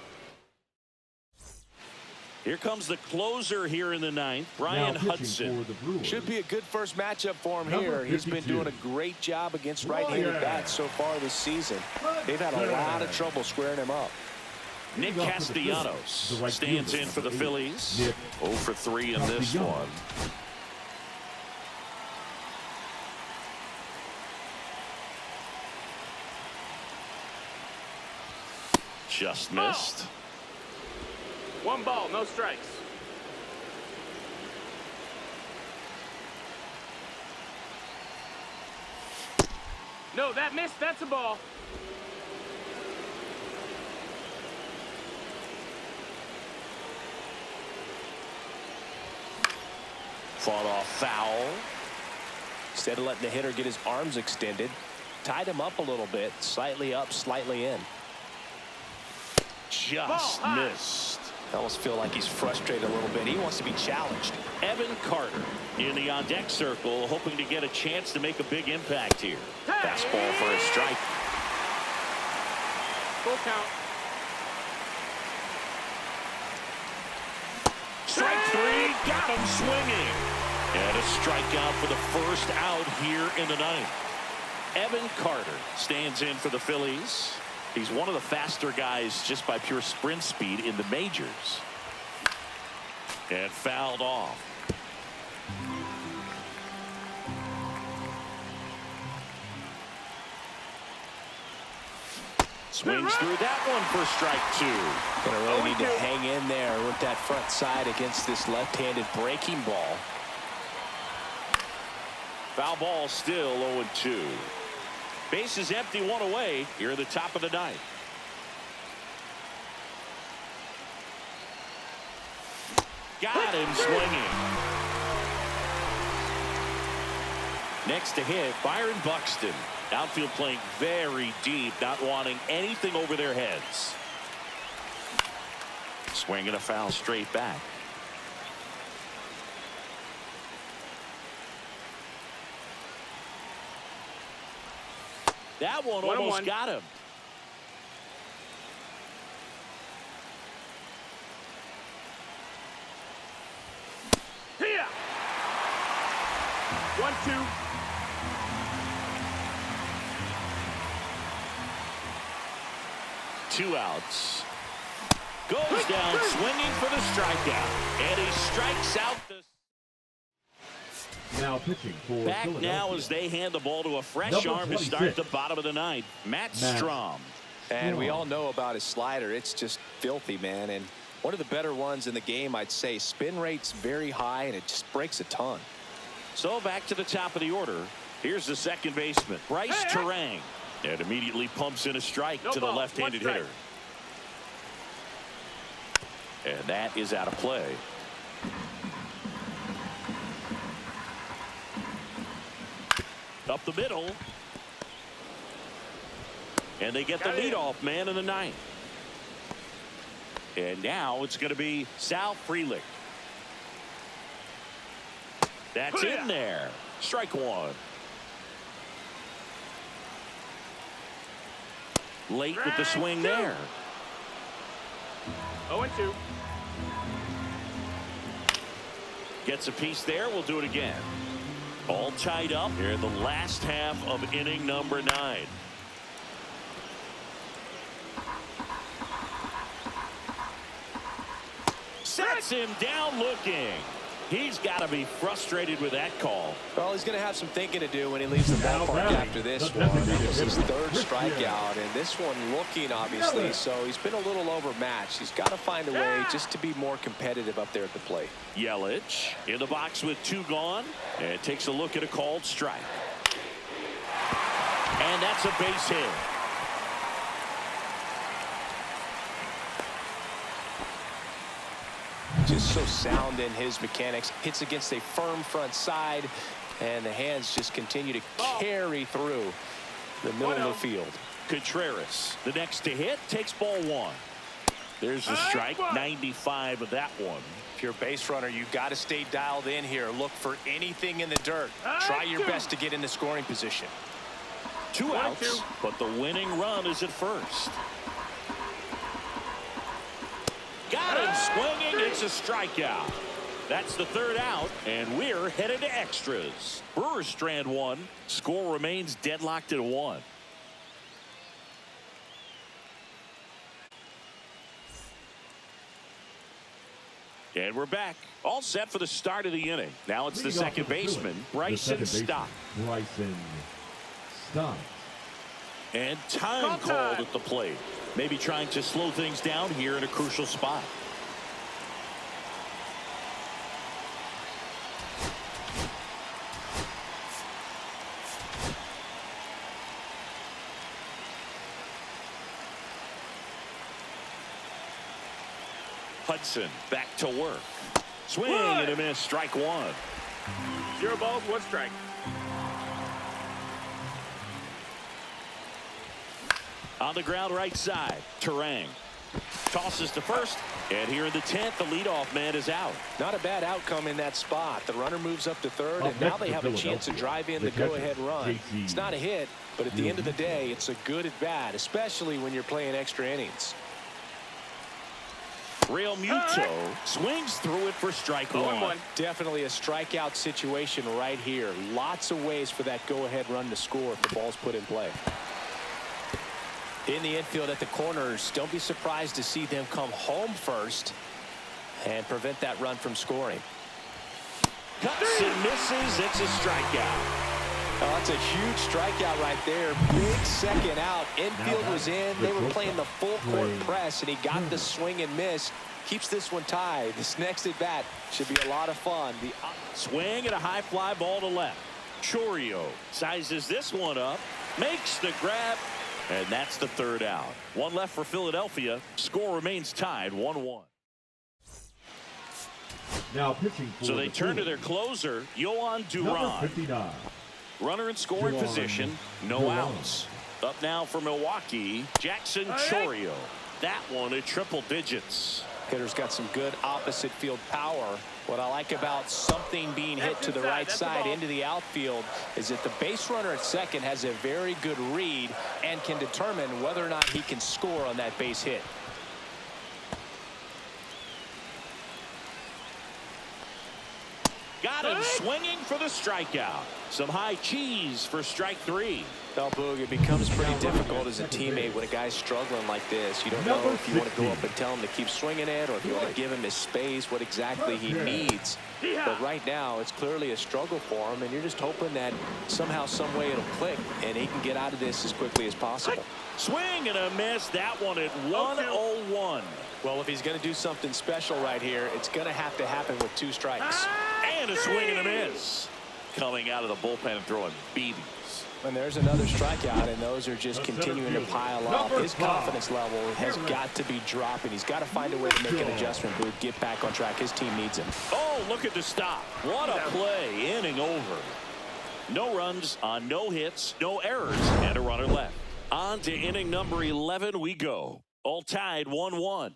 Here comes the closer here in the 9th, Brian Hudson. Should be a good first matchup for him here. He's been doing a great job against right-handed bats so far this season. They've had a lot of trouble squaring him up. Nick Castellanos stands in for the Phillies. 0 for 3 in this one. Just missed. 1 ball, no strikes. No, that missed. That's a ball. Fought off foul. Instead of letting the hitter get his arms extended, tied him up a little bit, slightly up, slightly in. Just missed. I almost feel like he's frustrated a little bit. He wants to be challenged. Evan Carter in the on-deck circle, hoping to get a chance to make a big impact here. Fastball for a strike. Full count. Strike 3, got him swinging. And a strikeout for the first out here in the 9th. Evan Carter stands in for the Phillies. He's one of the faster guys just by pure sprint speed in the majors. And fouled off. Swings through that one for strike 2. Gonna really need to hang in there with that front side against this left-handed breaking ball. Foul ball still 0-2. Bases empty, 1 away here at the top of the 9th. Got him swinging. Next to hit, Byron Buxton. Outfield playing very deep, not wanting anything over their heads. Swinging a foul straight back. That one almost got him. Here. 1-2. Two outs. Goes down swinging for the strikeout. And he strikes out the... Now pitching for Back now as they hand the ball to a fresh arm to start the bottom of the 9th. Matt Strom. And we all know about his slider. It's just filthy, man. And one of the better ones in the game, I'd say. Spin rate's very high, and it just breaks a ton. So back to the top of the order. Here's the second baseman, Bryce Terang. And immediately pumps in a strike to the left-handed hitter. And that is out of play. Up the middle. And they get the leadoff man in the 9th. And now it's going to be Sal Frelick. That's in there. Strike 1. Late with the swing there. 0-2. Gets a piece there. We'll do it again. All tied up here in the last half of inning number 9. Sets him down looking. He's got to be frustrated with that call. Well, he's going to have some thinking to do when he leaves the ballpark after this one. It was his third strikeout, and this one looking, obviously, so he's been a little overmatched. He's got to find a way just to be more competitive up there at the plate. Yelich in the box with 2 gone, and takes a look at a called strike. And that's a base hit. Just so sound in his mechanics. Hits against a firm front side, and the hands just continue to carry through the middle of the field. Contreras, the next to hit, takes ball 1. There's a strike, 95 of that one. If you're a base runner, you've got to stay dialed in here. Look for anything in the dirt. Try your best to get into scoring position. 2 outs, but the winning run is at first. Got him swinging. It's a strikeout. That's the 3rd out, and we're headed to extras. Brewers strand 1. Score remains deadlocked at 1. And we're back. All set for the start of the inning. Now it's the second baseman, Bryson Stott. Bryson Stott. And time called at the plate. Maybe trying to slow things down here in a crucial spot. Hudson back to work. Swing and a miss. Strike 1. 0 balls, 1 strike. On the ground right side, Terang tosses to first, and here in the 10th, the leadoff man is out. Not a bad outcome in that spot. The runner moves up to 3rd, and now they have a chance to drive in the go-ahead run. It's not a hit, but at the end of the day, it's a good at bat, especially when you're playing extra innings. Real Muto swings through it for strike 1. Definitely a strikeout situation right here. Lots of ways for that go-ahead run to score if the ball's put in play. In the infield at the corners, don't be surprised to see them come home first and prevent that run from scoring. Cuts and misses. It's a strikeout. Oh, that's a huge strikeout right there. Big second out. Infield was in. They were playing the full court press, and he got the swing and miss. Keeps this one tied. This next at bat should be a lot of fun. The swing and a high fly ball to left. Chorio sizes this one up, makes the grab, and that's the 3rd out. 1 left for Philadelphia. Score remains tied 1-1. Now pitching for so they turn to their closer, Yohan Duran. 59. Runner in scoring position, no outs. Up now for Milwaukee, Jackson Chorio. That one at triple digits. Hitter's got some good opposite field power. What I like about something being hit to the right side into the outfield is that the base runner at second has a very good read and can determine whether or not he can score on that base hit. Got him swinging for the strikeout. Some high cheese for strike 3. Well, Boog, it becomes pretty difficult as a teammate when a guy's struggling like this. You don't know if you want to go up and tell him to keep swinging it or if you want to give him his space, what exactly he needs. But right now, it's clearly a struggle for him, and you're just hoping that somehow, some way it'll click, and he can get out of this as quickly as possible. Swing and a miss. That one at 1-0-1. Well, if he's going to do something special right here, it's going to have to happen with 2 strikes. And a swing and a miss. Coming out of the bullpen and throwing BBs. And there's another strikeout, and those are just continuing to pile up. His confidence level has got to be dropping. He's got to find a way to make an adjustment, Booth, get back on track. His team needs him. Oh, look at the stop. What a play. Inning over. No runs on no hits, no errors, and a runner left. On to inning number 11 we go. All tied 1-1.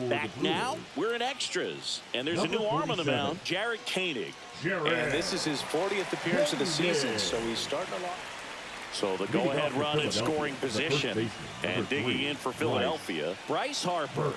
Back now, we're in extras, and there's a new arm on the mound, Jared Koenig. And this is his 40th appearance of the season, so he's starting a lot. So the go-ahead run in scoring position, and digging in for Philadelphia, Bryce Harper.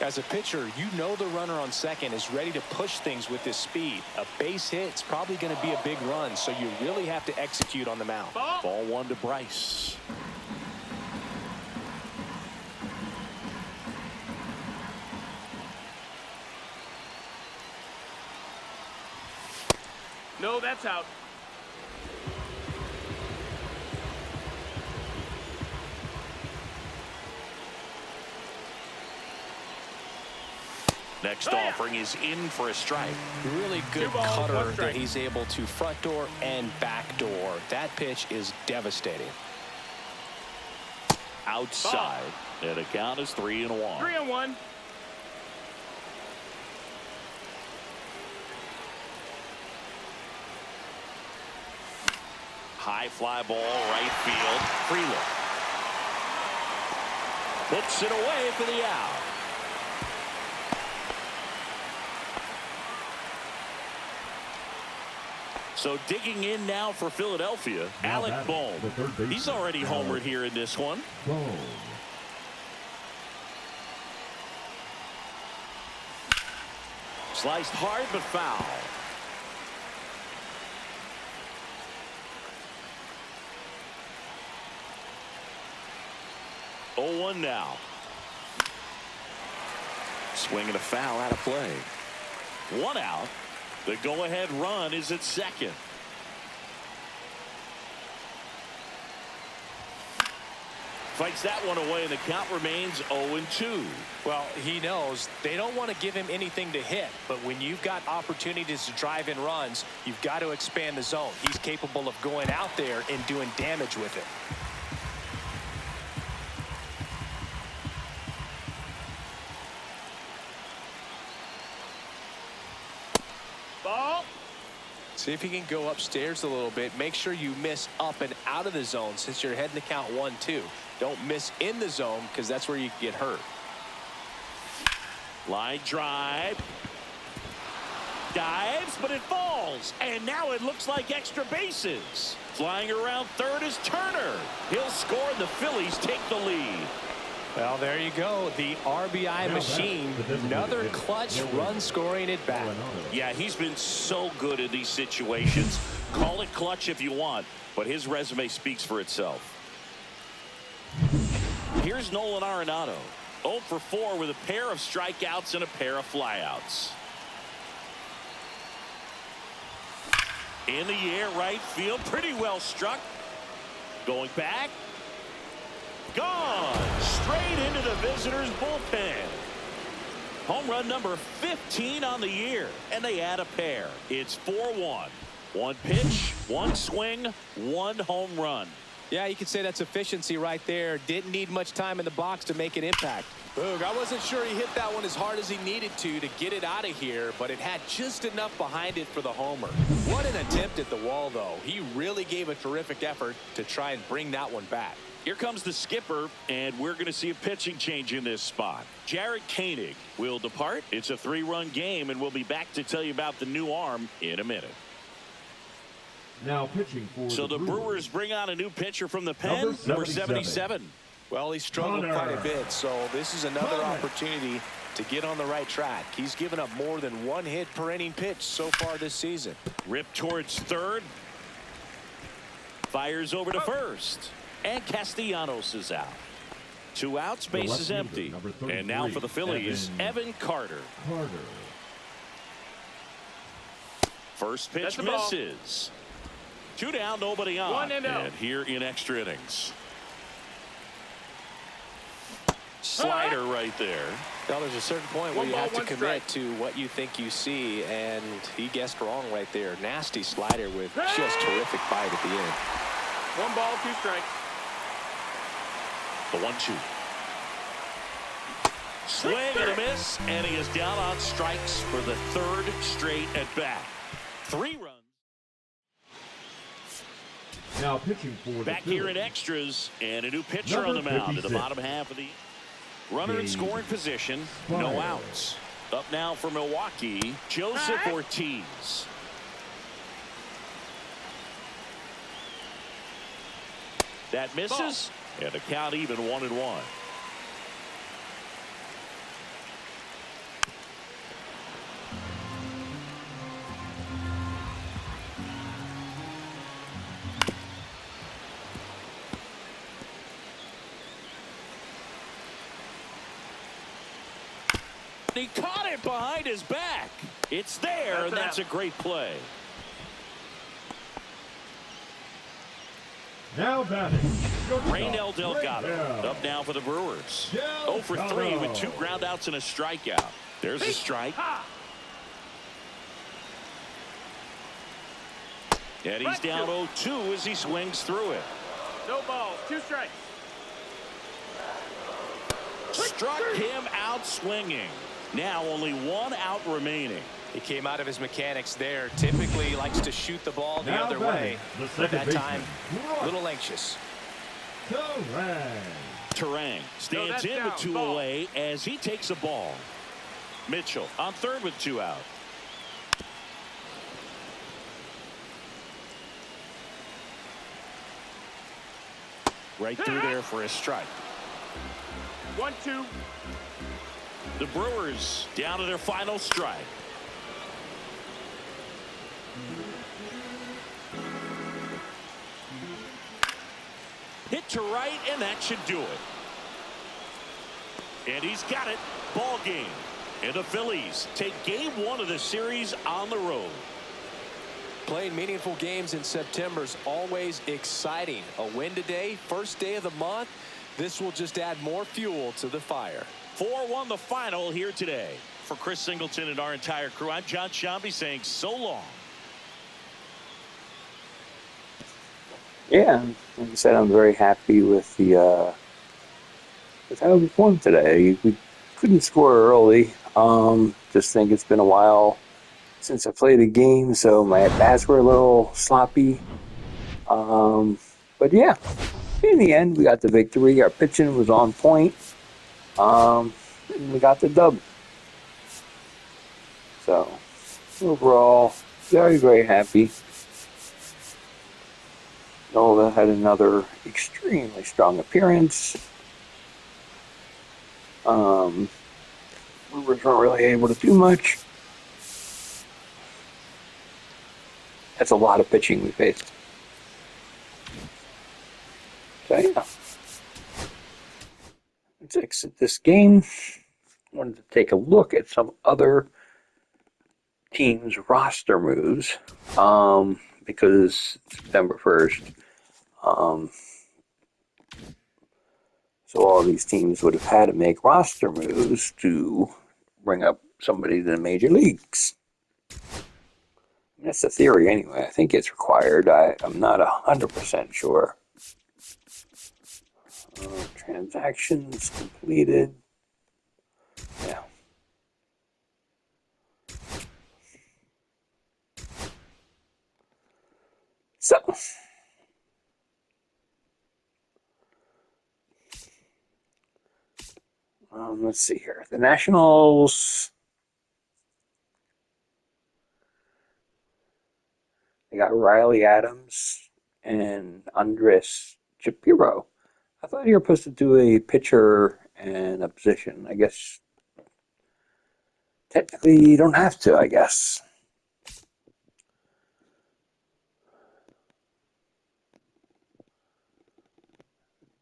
As a pitcher, you know the runner on second is ready to push things with his speed. A base hit is probably going to be a big run, so you really have to execute on the mound. Ball one to Bryce. No, that's out. Next offering is in for a strike. Really good 2 balls, 1 cutter strike. that he's able to front door and back door. That pitch is devastating. Outside. And the count is 3-1. 3-1. High fly ball, right field. Freeland puts it away for the out. So digging in now for Philadelphia, Now Alec batting, Bohm. the third baseman, He's already homered here in this one. Boom. Sliced hard but foul. Oh, 1 now. Swinging a foul out of play. 1 out. The go-ahead run is at second. Fights that one away, and the count remains 0-2. Well, he knows they don't want to give him anything to hit, but when you've got opportunities to drive in runs, you've got to expand the zone. He's capable of going out there and doing damage with it. Ball. See if he can go upstairs a little bit. Make sure you miss up and out of the zone since you're heading to count 1-2. Don't miss in the zone because that's where you can get hurt. Line drive. Dives, but it falls. And now it looks like extra bases. Flying around third is Turner. He'll score, and the Phillies take the lead. Well, there you go. The RBI machine. Another clutch run scoring at bat. Yeah, he's been so good in these situations. Call it clutch if you want, but his resume speaks for itself. Here's Nolan Arenado. 0 for 4 with a pair of strikeouts and a pair of flyouts. In the air, right field, pretty well struck. Going back. Gone. Straight into the visitors' bullpen. Home run number 15 on the year, and they add a pair. It's 4-1. 1 pitch, 1 swing, 1 home run. Yeah, you could say that's efficiency right there. Didn't need much time in the box to make an impact. Boog, I wasn't sure he hit that one as hard as he needed to get it out of here, but it had just enough behind it for the homer. What an attempt at the wall, though. He really gave a terrific effort to try and bring that one back. Here comes the skipper, and we're going to see a pitching change in this spot. Jarrett Koenig will depart. It's a 3-run game, and we'll be back to tell you about the new arm in a minute. Now pitching for So the Brewers bring on a new pitcher from the pen, number 77. Well, he struggled Connor. quite a bit, so this is another Connor. opportunity to get on the right track. He's given up more than 1 hit per inning pitch so far this season. Ripped towards third. Fires over to first. And Castellanos is out. 2 outs, base is empty. And now for the Phillies, Evan Carter. First pitch That's the ball. misses. 2 down, nobody on. 1 and 0. And here in extra innings. Slider right there. Well, there's a certain point where 1 you ball, have to 1 commit strike. to what you think you see, and he guessed wrong right there. Nasty slider with just terrific bite at the end. 1 ball, 2 strikes. The 1-2. Swing and a miss, and he is down on strikes for the 3rd straight at bat. 3 runs. Now pitching for the Back here in Phillies. extras, and a new pitcher Number on the mound in the 56. bottom half of the runner in scoring position. No Fire. outs. Up now for Milwaukee, Joseph Ortiz. That misses, and the count even 1-1. He caught it behind his back. It's there, and that's a great play. Now batting. Raynel Delgado up now for the Brewers. 0 for 3 with 2 groundouts and a strikeout. There's a strike. And he's down 0-2 as he swings through it. No balls, 2 strikes. Struck him out swinging. Now only 1 out remaining. He came out of his mechanics there. Typically likes to shoot the ball the other way. But that time, a little anxious. Terang stands in with 2 away as he takes a ball. Mitchell on third with 2 out. Right through there for a strike. 1-2. The Brewers down to their final strike. Hit to right, and that should do it. And he's got it. Ball game. And the Phillies take game 1 of the series on the road. Playing meaningful games in September is always exciting. A win today, first day of the month. This will just add more fuel to the fire. 4-1 the final here today. For Chris Singleton and our entire crew, I'm John Shambi saying so long. Yeah, like I said, I'm very happy with the with how we performed today. We couldn't score early. Just think it's been a while since I played a game, so my bats were a little sloppy. But yeah, in the end, we got the victory. Our pitching was on point. And we got the dub. So overall, very, very happy. Nola had another extremely strong appearance. Brewers weren't really able to do much. That's a lot of pitching we faced. So yeah. Let's exit this game. I wanted to take a look at some other teams' roster moves. Because September 1st. So all these teams would have had to make roster moves to bring up somebody to the major leagues. That's the theory anyway. I think it's required. I'm not 100% sure. Transactions completed. Yeah. So. Let's see here. The Nationals, they got Riley Adams and Andres Shapiro. I thought you were supposed to do a pitcher and a position. I guess technically you don't have to, I guess.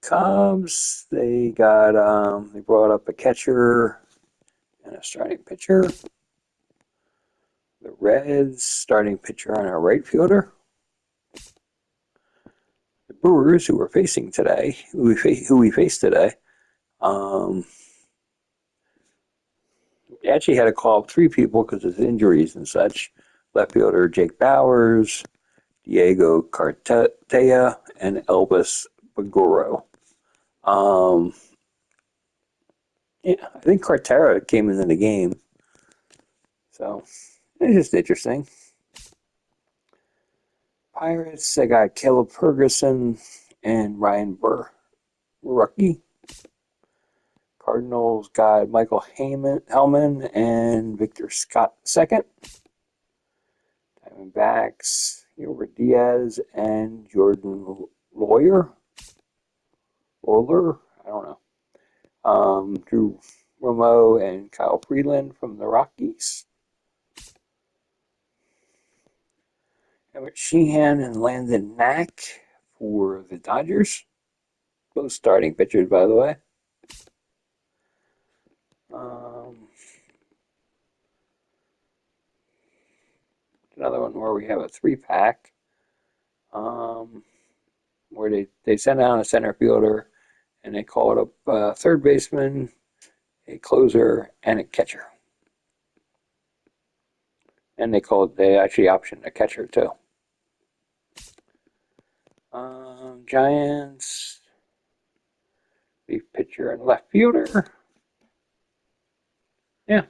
Cubs, they brought up a catcher and a starting pitcher. The Reds, starting pitcher and a right fielder. The Brewers, who we faced today, we actually had to call up 3 people because of injuries and such. Left fielder Jake Bowers, Diego Cartaya, and Elvis Bagoro. Yeah, I think Cartera came into the game. So, it's just interesting. Pirates, they got Caleb Ferguson and Ryan Rucky. Cardinals got Michael Hellman and Victor Scott II. Diamondbacks, Gilbert Diaz and Jordan Lawler, I don't know. Drew Romo and Kyle Freeland from the Rockies. Everett Sheehan and Landon Knack for the Dodgers. Both starting pitchers, by the way. another one where we have a 3-pack. Where they send out a center fielder and they call up a third baseman, a closer, and a catcher. And they actually option a catcher too. Giants, the pitcher and left fielder. Yeah.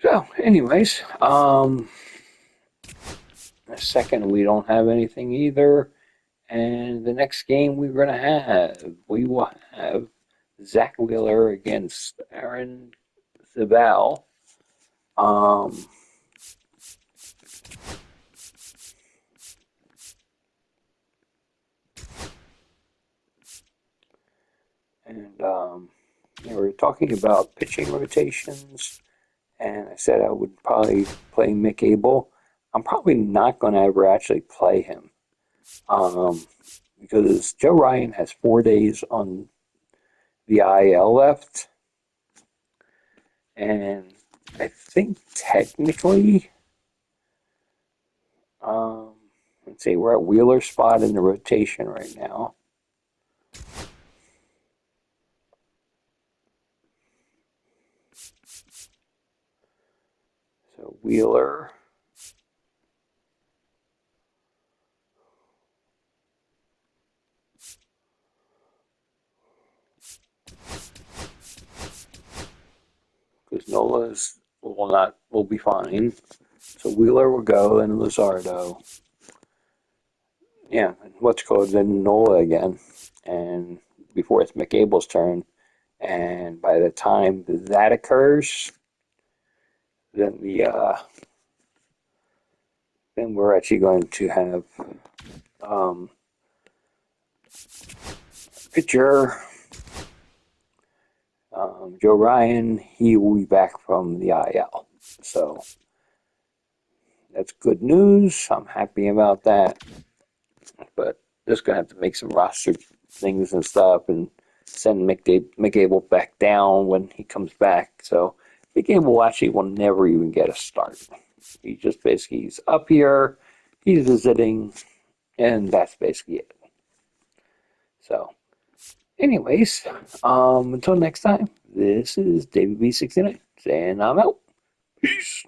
So anyways, a second we don't have anything either. And the next game we will have Zach Wheeler against Aaron Zabal. And we were talking about pitching rotations, and I said I would probably play Mick Abel. I'm probably not going to ever actually play him because Joe Ryan has 4 days on the IL left, and I think technically, let's see, we're at Wheeler's spot in the rotation right now. So Wheeler. Because Nola's will be fine. So Wheeler will go, and Luzardo. Yeah, what's called then Nola again, and before it's McAble's turn, and by the time that occurs, then then we're actually going to have pitcher Joe Ryan. He will be back from the IL, so that's good news. I'm happy about that, but just gonna have to make some roster things and stuff, and send McAble back down when he comes back. So McAble actually will never even get a start. He just basically he's up here, he's visiting, and that's basically it. So, anyways, until next time, this is David B69 saying I'm out. Peace.